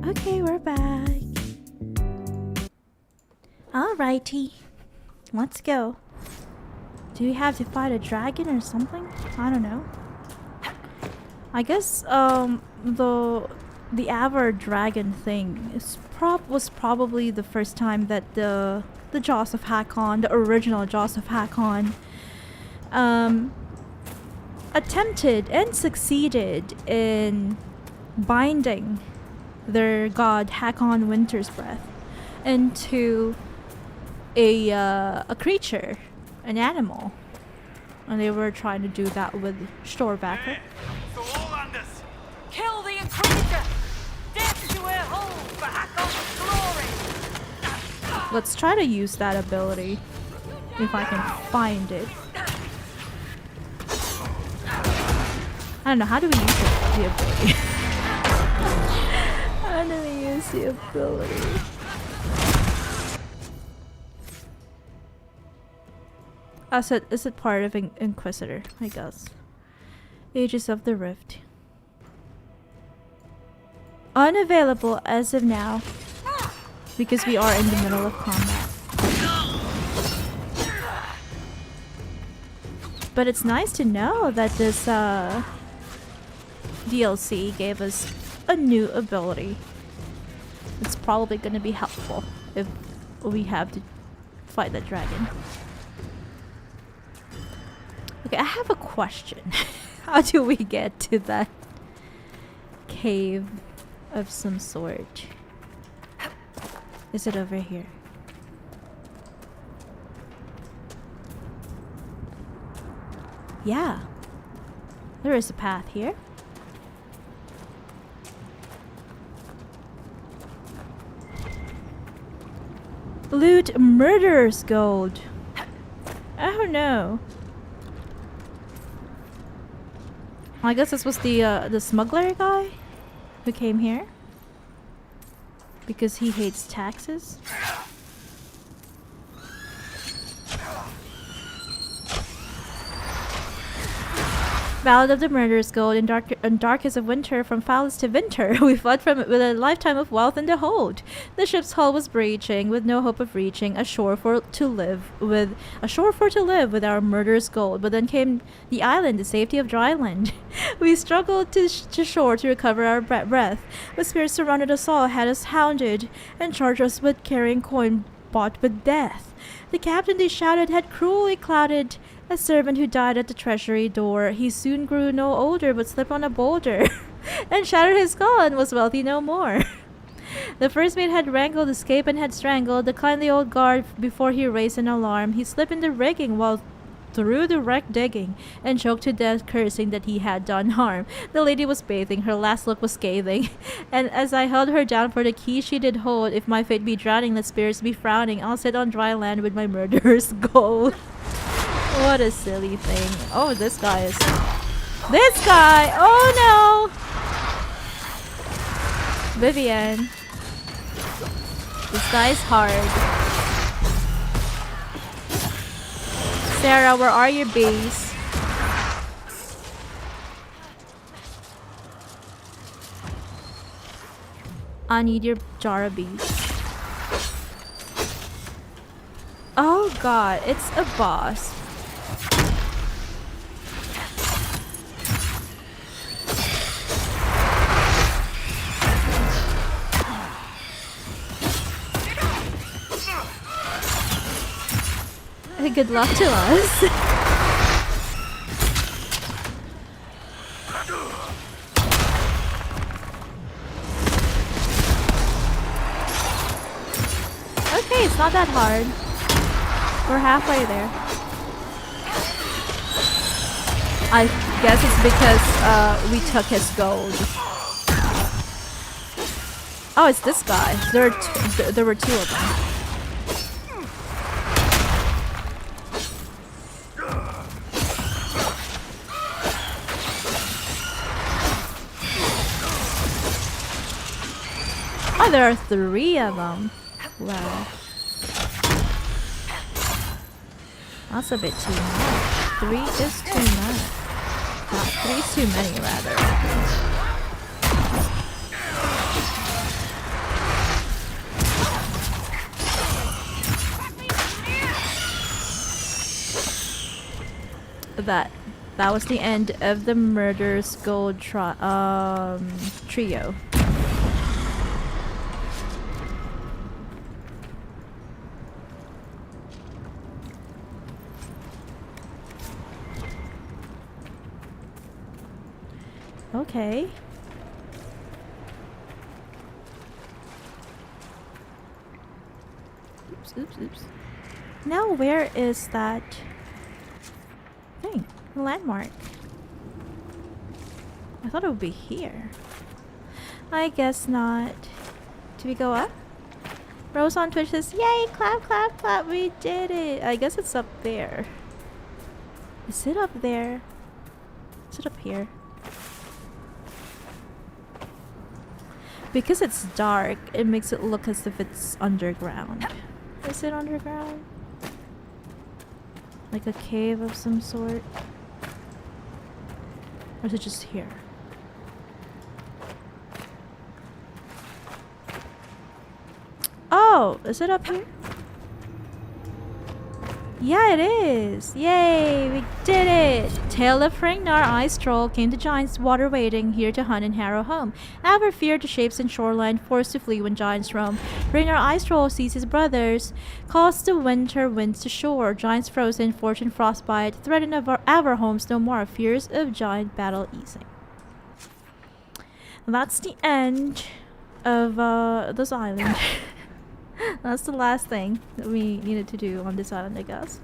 Okay, we're back. Alrighty. Let's go. Do we have to fight a dragon or something? I don't know. I guess the Avar dragon thing was probably the first time that the Jaws of Hakon, the original Jaws of Hakon, attempted and succeeded in binding their god Hakon Winter's Breath into a creature, an animal, and they were trying to do that with Storvacker. So all Anders, Kill the Inquisitor! Death to her home for Hakon's glory! Let's try to use that ability if I can find it. I don't know, how do we use the ability? How do we use the ability? Is it part of Inquisitor, I guess. Aegis of the Rift. Unavailable as of now, because we are in the middle of combat. But it's nice to know that this DLC gave us a new ability. It's probably going to be helpful if we have to fight that dragon. Okay, I have a question. How do we get to that cave of some sort? Is it over here? Yeah. There is a path here. Loot murderer's gold. Oh no. I guess this was the smuggler guy who came here because he hates taxes. Ballad of the Murderer's Gold. In darkest of winter, from foulest to winter, we fought from it with a lifetime of wealth in the hold. The ship's hull was breaching, with no hope of reaching a shore for to live with our murderer's gold. But then came the island, the safety of dry land. We struggled to shore to recover our breath, but spirits surrounded us all, had us hounded, and charged us with carrying coin bought with death. The captain, they shouted, had cruelly clouded a servant who died at the treasury door. He soon grew no older, but slipped on a boulder and shattered his skull and was wealthy no more. The first mate had wrangled, escaped, and had strangled the kindly old guard before he raised an alarm. He slipped in the rigging while through the wreck digging and choked to death, cursing that he had done harm. The lady was bathing. Her last look was scathing. And as I held her down for the key she did hold, if my fate be drowning, let spirits be frowning, I'll sit on dry land with my murderer's gold. What a silly thing. Oh, this guy is... This guy! Oh no! Vivian. This guy's hard. Sarah, where are your bees? I need your jar of bees. Oh god, it's a boss. Good luck to us. Okay, it's not that hard. We're halfway there. I guess it's because we took his gold. Oh, it's this guy. There were two of them. Oh, there are three of them. Wow. That's a bit too much. Three is too much. Three's too many, rather. That was the end of the Murderous Gold trio. Okay. Oops. Now where is that thing? Landmark. I thought it would be here. I guess not. Do we go up? Rose on Twitch says, yay, clap, clap, clap, we did it. I guess it's up there. Is it up there? Is it up here? Because it's dark, it makes it look as if it's underground. Is it underground? Like a cave of some sort? Or is it just here? Oh, is it up here? Yeah, it is. Yay, we did it. Tale of Hrignar, Ice Troll, came to Giants' water waiting, here to hunt and harrow home. Ever feared the shapes and shoreline, forced to flee when giants roam. Hrignar, Ice Troll, sees his brothers, calls the winter winds to shore. Giants frozen, fortune frostbite, threaten of our homes no more. Fears of giant battle easing. And that's the end of this island. That's the last thing that we needed to do on this island, I guess.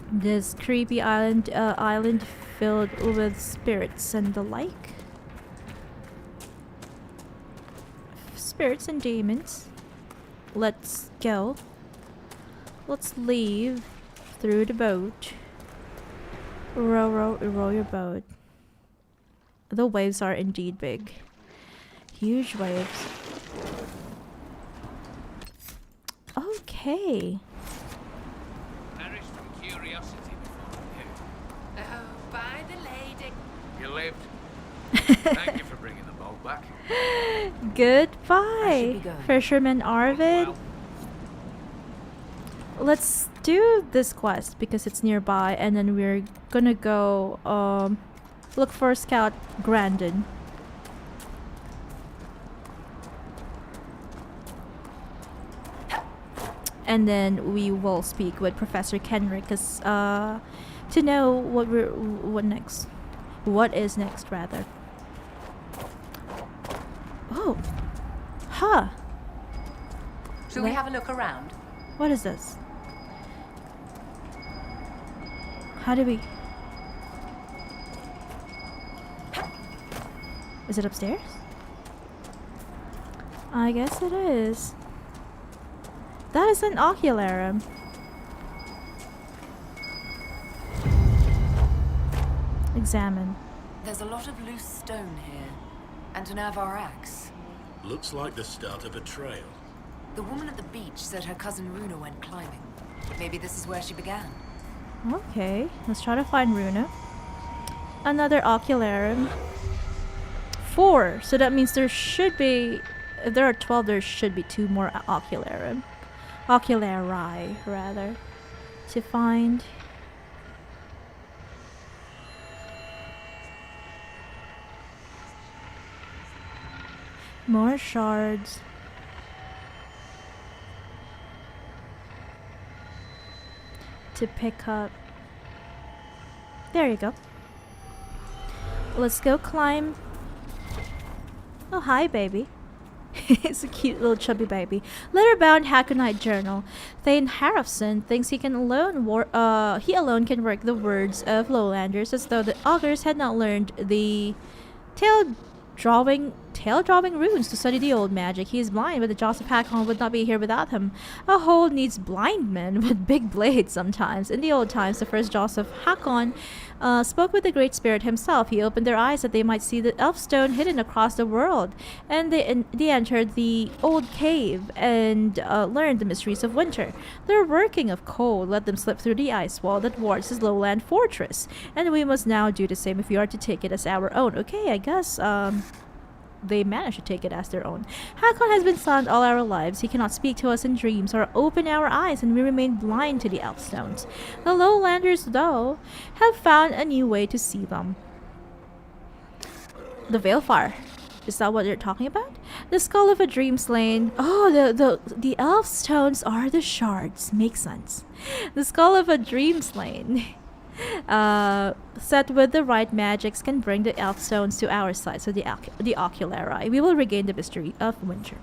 This creepy island filled with spirits and the like. Spirits and demons. Let's go. Let's leave through the boat. Row your boat. The waves are indeed big. Huge waves. Okay. Perished from curiosity before you. Oh, by the lady. You lived. Thank you for bringing the boat back. Goodbye, Fisherman Arvid. Well. Let's do this quest because it's nearby, and then we're gonna go look for Scout Grandin. And then we will speak with Professor Kenrick to know what next. What is next, rather. Oh. Huh. Shall we have a look around? What is this? How do we... Is it upstairs? I guess it is. That is an ocularum. Examine. There's a lot of loose stone here, and an Avar axe. Looks like the start of a trail. The woman at the beach said her cousin Runa went climbing. Maybe this is where she began. Okay, let's try to find Runa. Another ocularum. 4, so that means there should be... If there are 12, there should be 2 more ocularum. Oculari, rather. To find... More shards. To pick up. There you go. Let's go climb. Oh, hi, baby. It's a cute little chubby baby. Letterbound Hakonite journal. Thane Harrison thinks he alone can work the words of Lowlanders, as though the augurs had not learned the tail drawing runes to study the old magic. He is blind, but the Joseph Hakon would not be here without him. A hold needs blind men with big blades sometimes. In the old times, the first Joseph Hakon spoke with the Great Spirit himself. He opened their eyes that they might see the elf stone hidden across the world. And they entered the old cave and learned the mysteries of winter. Their working of cold let them slip through the ice wall that wards his lowland fortress. And we must now do the same if we are to take it as our own. Okay, I guess they managed to take it as their own. Hakon has been silent all our lives. He cannot speak to us in dreams or open our eyes, and we remain blind to the elf stones. The lowlanders, though, have found a new way to see them. The Veilfire. Is that what you're talking about? The skull of a dream slain. Oh, the elf stones are the shards. Makes sense. The skull of a dream slain. Set with the right magics can bring the elf stones to our side, so the oculari. We will regain the mystery of winter.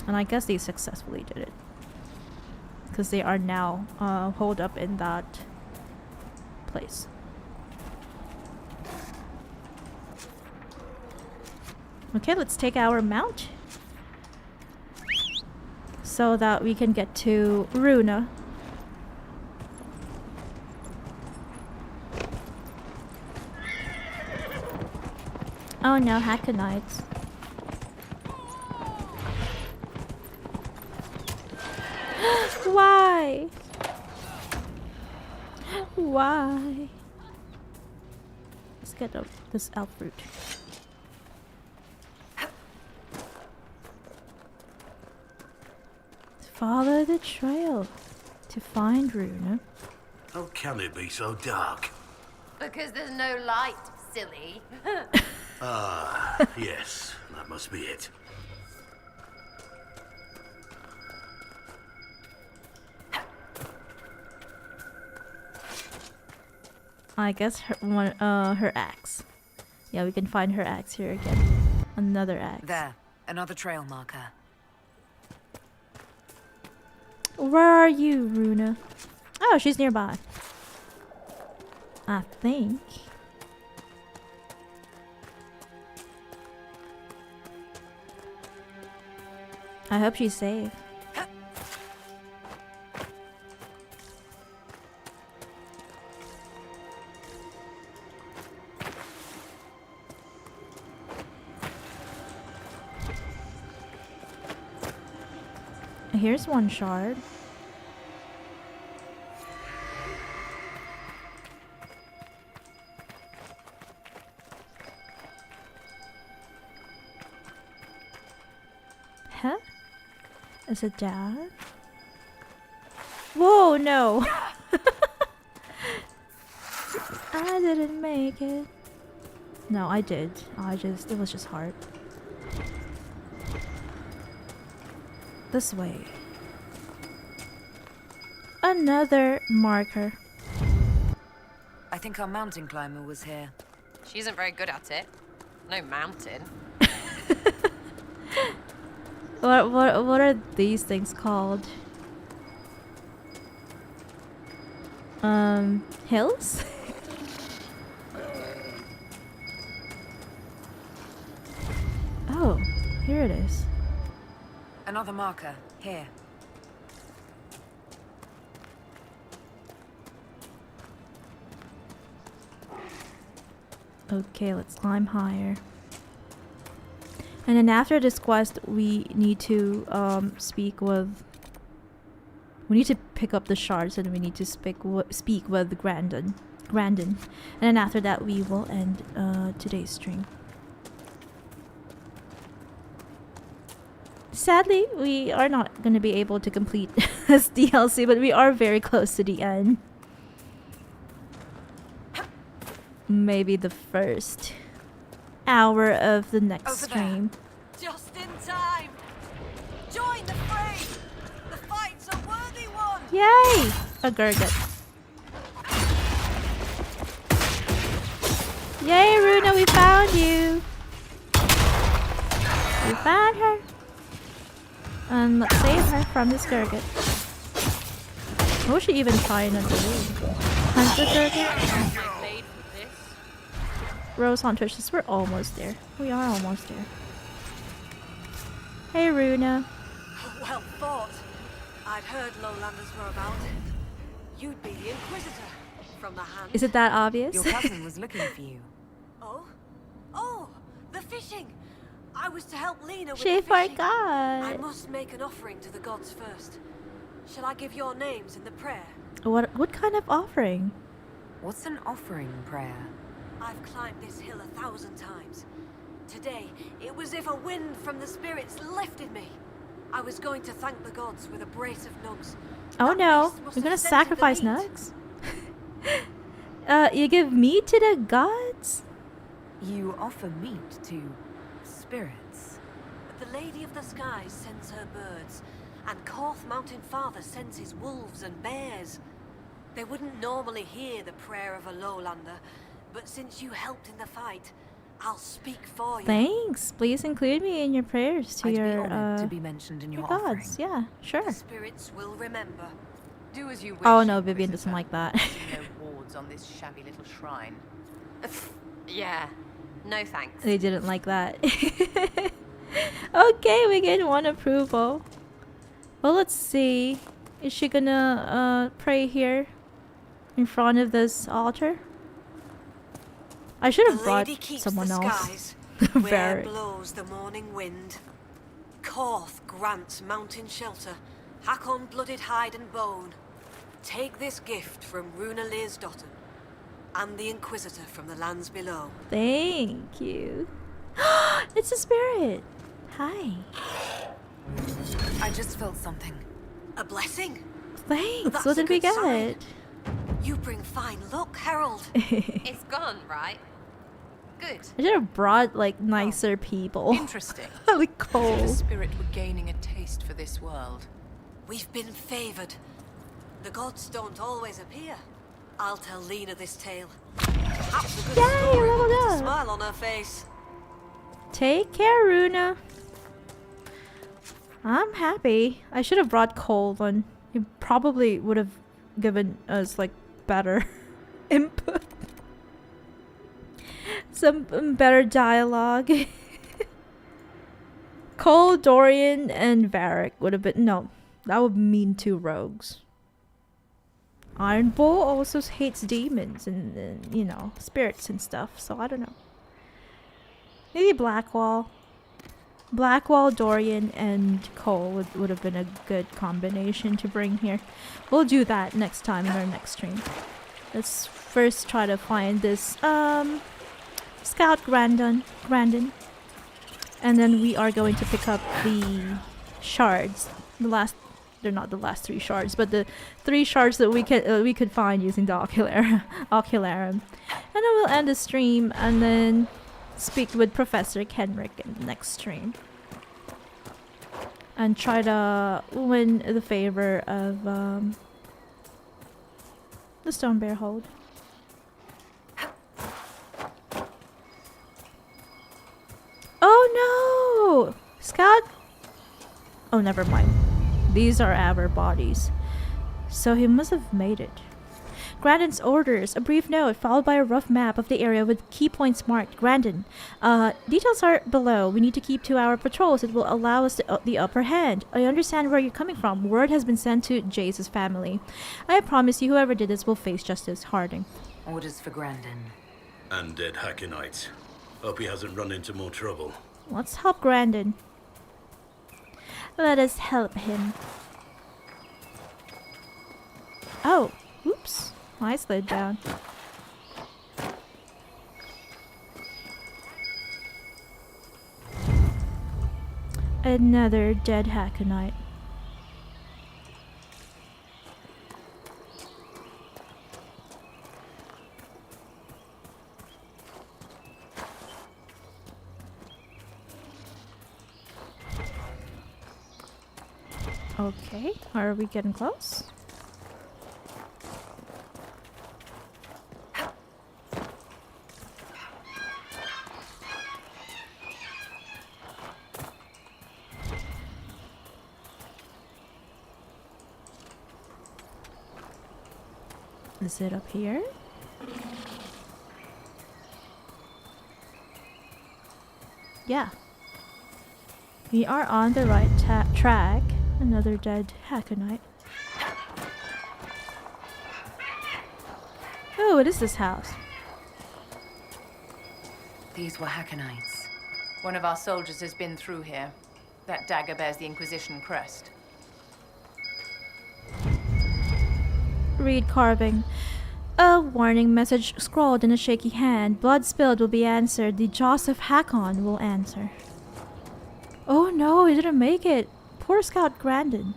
And I guess they successfully did it, because they are now holed up in that place. Okay, let's take our mount so that we can get to Runa. Oh no, Hakonites. Why? Why? Let's get this elf fruit. Follow the trail to find Runa. How can it be so dark? Because there's no light, silly. Ah, yes, that must be it. I guess her axe. Yeah, we can find her axe here again. Another axe. There, another trail marker. Where are you, Runa? Oh, she's nearby. I think. I hope she's safe. Here's one shard. Huh? Is it down? Whoa, no! I didn't make it. No, I did. It was just hard. This way. Another marker. I think our mountain climber was here. She isn't very good at it. No mountain. What are these things called? Hills? Oh, here it is. Another marker. Here. Okay, let's climb higher. And then after this quest, we need to speak with... We need to pick up the shards and we need to speak with Grandin. And then after that, we will end today's stream. Sadly, we are not going to be able to complete this DLC, but we are very close to the end. Maybe the first hour of the next stream. Just in time. Join the fray. The fight's a worthy one. Yay! A Gurgut. Yay, Runa, we found you. We found her. And let's save her from this Gurgut. What was she even trying to do? Hunt the Gurgut? Rose on Twitch, we're almost there. We are almost there. Hey, Runa. Well thought. I'd heard lowlanders were about. You'd be the Inquisitor from the hand. Is it that obvious? Your cousin was looking for you. Oh, the fishing. I was to help Lena with She the fishing. forgot. I must make an offering to the gods first. Shall I give your names in the prayer? What kind of offering? What's an offering prayer? I've climbed this hill 1,000 times. Today, it was as if a wind from the spirits lifted me. I was going to thank the gods with a brace of nugs. Oh no, you're gonna sacrifice nugs? You give meat to the gods? You offer meat to spirits. But the Lady of the Skies sends her birds, and Korth Mountain Father sends his wolves and bears. They wouldn't normally hear the prayer of a lowlander, but since you helped in the fight, I'll speak for you. Thanks. Please include me in your prayers to I'd your be honored to be mentioned in your gods. offering. Yeah, sure. The spirits will remember. Do as you wish. Oh no, Vivian doesn't like that. No wards on this shabby little shrine. Yeah. No thanks. They didn't like that. Okay, we get one approval. Well, let's see. Is she gonna pray here in front of this altar? I should have brought someone else. Where blows the morning wind. Korth grants mountain shelter, Hakon blooded hide and bone. Take this gift from Runa Learsdotten and the Inquisitor from the lands below. Thank you. It's a spirit. Hi. I just felt something. A blessing? Thanks. That's What a did we good get? sign. You bring fine luck, Herald. It's gone, right? Good. I should have brought like nicer people. Interesting. Like The Cole. spirit were gaining a taste for this world. We've been favored. The gods don't always appear. I'll tell Lena this tale. Perhaps a good Yay, story will leveled put a up. smile on her face. Take care, Runa. I'm happy. I should have brought Colin. He probably would have given us like better input. Some better dialogue. Cole, Dorian, and Varric would have been... No, that would mean 2 rogues. Iron Bull also hates demons and you know, spirits and stuff, so I don't know. Maybe Blackwall. Blackwall, Dorian, and Cole would have been a good combination to bring here. We'll do that next time in our next stream. Let's first try to find this Scout Grandin. And then we are going to pick up the shards. They're not the last 3 shards, but the 3 shards that we could find using the Ocularum. And then we'll end the stream and then speak with Professor Kenrick in the next stream. And try to win the favor of the Stone Bear Hold. Oh no! Scout? Oh, never mind. These are our bodies. So he must have made it. Grandin's orders. A brief note, followed by a rough map of the area with key points marked. Grandin. Details are below. We need to keep to our patrols. It will allow us the upper hand. I understand where you're coming from. Word has been sent to Jace's family. I promise you, whoever did this will face justice. Harding. Orders for Grandin. And dead Hackenites. Hope he hasn't run into more trouble. Let's help Grandin. Let us help him. Oh, oops. I slid down. Another dead Hackenite. Okay, are we getting close? Is it up here? Yeah. We are on the right track. Another dead Hackenite. Oh, what is this house? These were Hackenites. One of our soldiers has been through here. That dagger bears the Inquisition crest. Read carving. A warning message scrawled in a shaky hand. Blood spilled will be answered. The jaws of Hakon will answer. Oh no, he didn't make it. Poor Scout Grandin.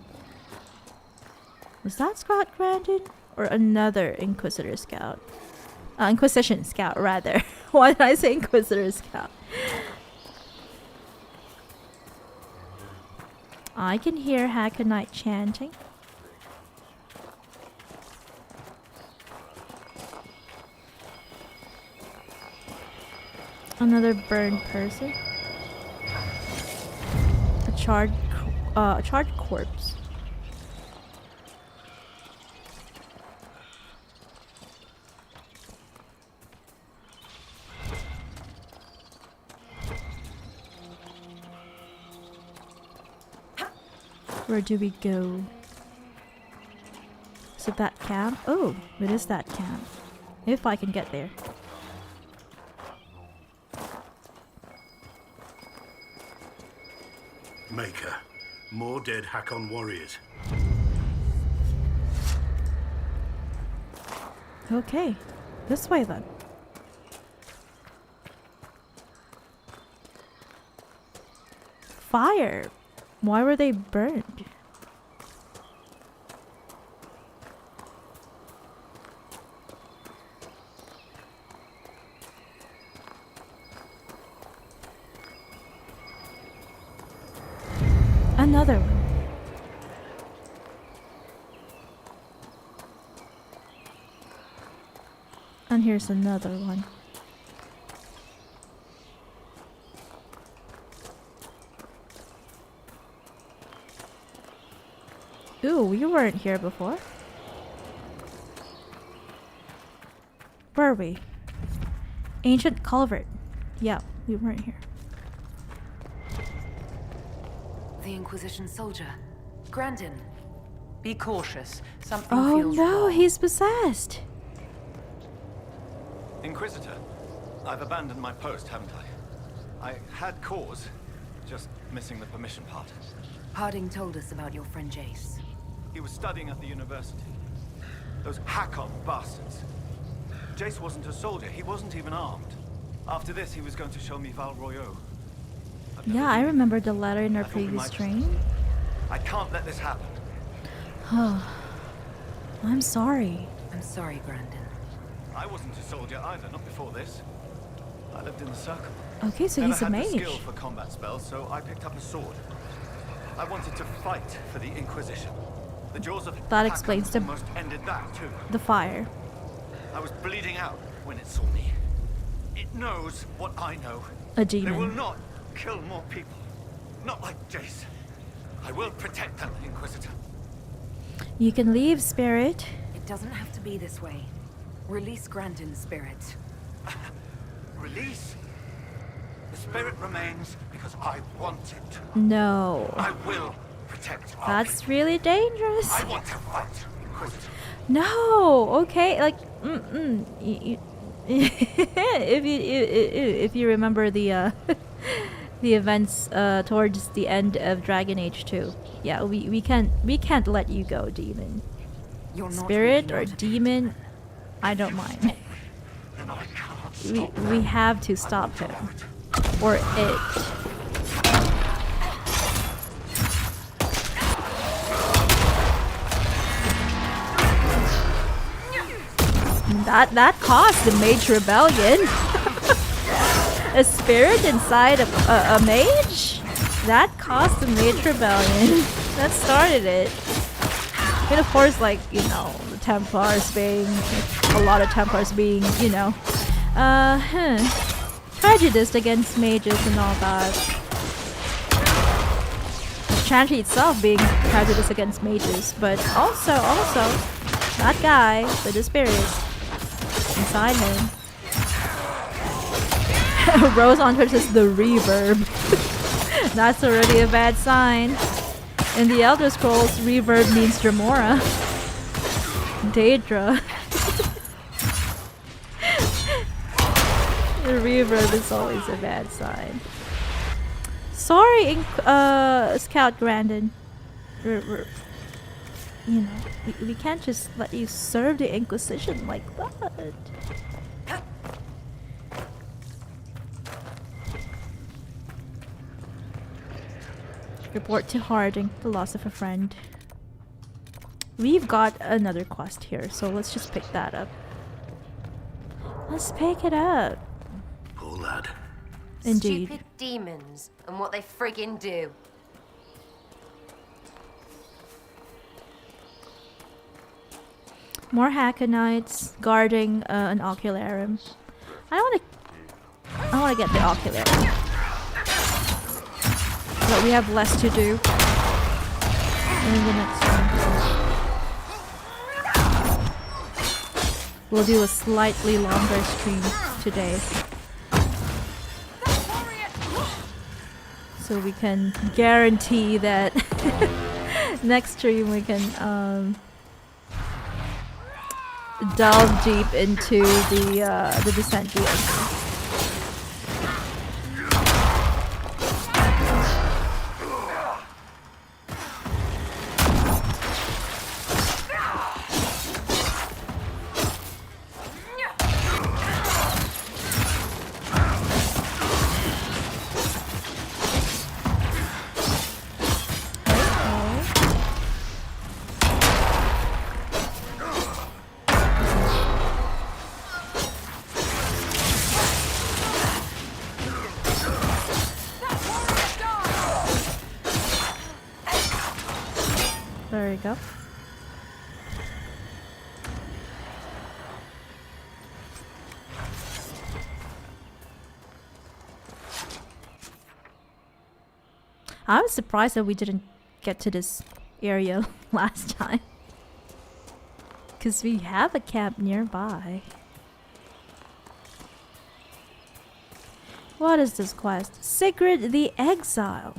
Was that Scout Grandin? Or another Inquisitor Scout? Inquisition Scout, rather. Why did I say Inquisitor Scout? I can hear Hackenite chanting. Another burned person. A charred corpse. Where do we go? Is it that camp? Oh, it is that camp. If I can get there. Maker. More dead Hakon warriors. Okay, this way then. Fire! Why were they burned? Another one. And here's another one. Ooh, we weren't here before. Were we? Ancient culvert. Yeah, we weren't here. The Inquisition soldier. Grandin. Be cautious. Something Oh feels no, wrong. he's possessed. Inquisitor, I've abandoned my post, haven't I? I had cause, just missing the permission part. Harding told us about your friend Jace. He was studying at the university. Those Hakon bastards. Jace wasn't a soldier, he wasn't even armed. After this, he was going to show me Val Royeaux. Yeah, I remember the letter in our previous stream. I can't let this happen. Oh, I'm sorry. I'm sorry, Grandin. I wasn't a soldier either, not before this. I lived in the circle. Okay, so Never he's a had the mage. skill for combat spells, so I picked up a sword. I wanted to fight for the Inquisition. The jaws of That Hakon explains the almost ended that too. the fire. I was bleeding out when it saw me. It knows what I know. A They will demon. not kill more people. Not like Jace. I will protect them, Inquisitor. You can leave, spirit. It doesn't have to be this way. Release Grandin's spirit. Release? The spirit remains because I want it. No. I will protect our That's really dangerous. I want to fight, Inquisitor. No. Okay. Like, if you remember the the events towards the end of Dragon Age 2, yeah, we can't let you go, demon. You're not Spirit or demon, I don't mind. We have to stop him. Or it. That caused a mage rebellion. A spirit inside a mage? That caused a mage rebellion. That started it. And of course, like, you know, the Templars being, a lot of Templars being, you know, prejudiced against mages and all that. Chantry itself being prejudiced against mages, but also, that guy with the spirit inside him. Rose on Twitch says the reverb. That's already a bad sign. In the Elder Scrolls, reverb means Dremora. Daedra. The reverb is always a bad sign. Sorry, Scout Grandin. You know, we can't just let you serve the Inquisition like that. Report to Harding, the loss of a friend. We've got another quest here, so let's just pick that up. Let's pick it up. Poor lad. Indeed. Stupid demons and what they friggin' do. More Hackonites guarding an Ocularium. I wanna get the Ocularium. But we have less to do in the next one. We'll do a slightly longer stream today. So we can guarantee that next stream we can delve deep into the Descent DLC. There we go. I was surprised that we didn't get to this area last time. Because we have a camp nearby. What is this quest? Sigrid the Exile.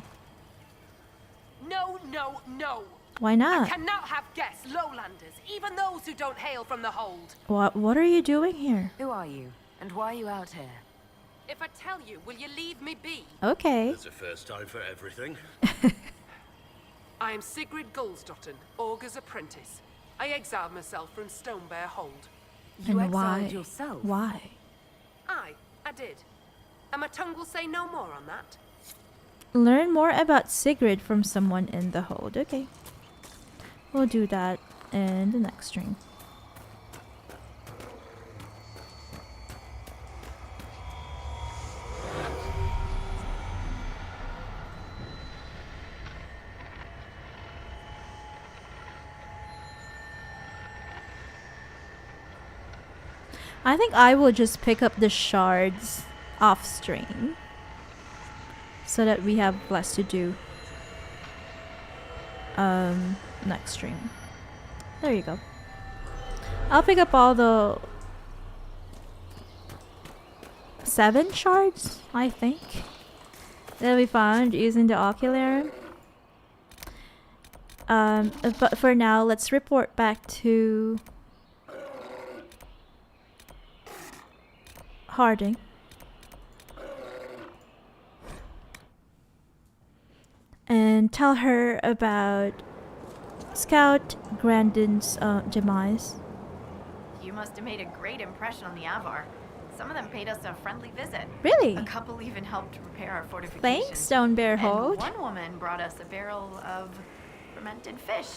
No, no, no. Why not? I cannot have guests, lowlanders, even those who don't hail from the hold. What are you doing here? Who are you? And why are you out here? If I tell you, will you leave me be? Okay. There's a first time for everything. I am Sigrid Gulsdotten, Augur's apprentice. I exiled myself from Stonebear Hold. You And why? exiled yourself? Why? Aye, I did. And my tongue will say no more on that. Learn more about Sigrid from someone in the hold. Okay. We'll do that in the next stream. I think I will just pick up the shards off stream so that we have less to do next stream. There you go. I'll pick up all the 7 shards, I think, that we found using the ocularium. But for now, let's report back to Harding. And tell her about Scout Grandin's demise. You must have made a great impression on the Avar. Some of them paid us a friendly visit. Really? A couple even helped repair our fortifications. Thanks, Stone Bear Hold. And one woman brought us a barrel of fermented fish.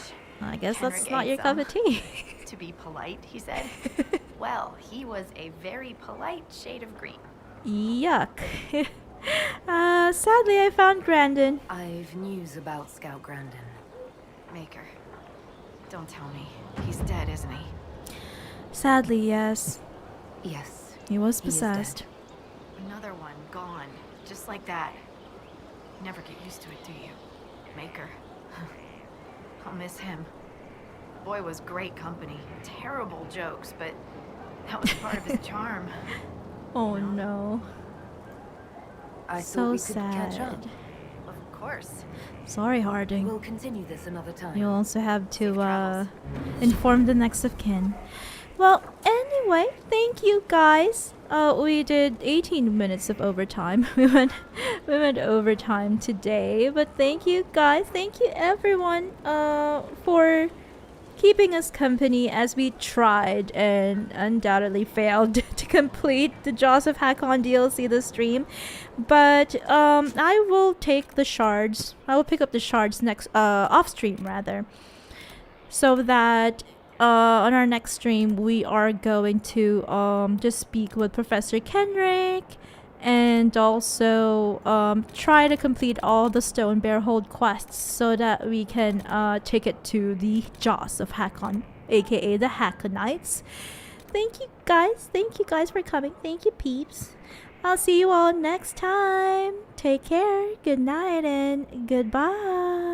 I guess Henrik that's not ate your cup of tea. To be polite, he said. Well, he was a very polite shade of green. Yuck. Sadly, I found Grandin. I've news about Scout Grandin. Maker. Don't tell me. He's dead, isn't he? Sadly, yes. Yes. He was he is possessed. dead. Another one gone. Just like that. Never get used to it, do you? Maker. I'll miss him. The boy was great company. Terrible jokes, but that was part of his charm. Oh no. I So thought we could catch sad. up. Of course. Sorry, Harding. We'll continue this another time. You'll also have to inform the next of kin. Well, anyway, thank you guys. We did 18 minutes of overtime. we went overtime today, but thank you guys. Thank you everyone for keeping us company as we tried and undoubtedly failed to complete the Jaws of Hakon DLC this stream. But I will take the shards. I will pick up the shards next off stream rather, so that on our next stream we are going to just speak with Professor Kenrick and also try to complete all the Stone Bear Hold quests so that we can take it to the Jaws of Hakon, aka the Hakonites. Thank you guys for coming. Thank you peeps. I'll see you all next time. Take care, good night, and goodbye.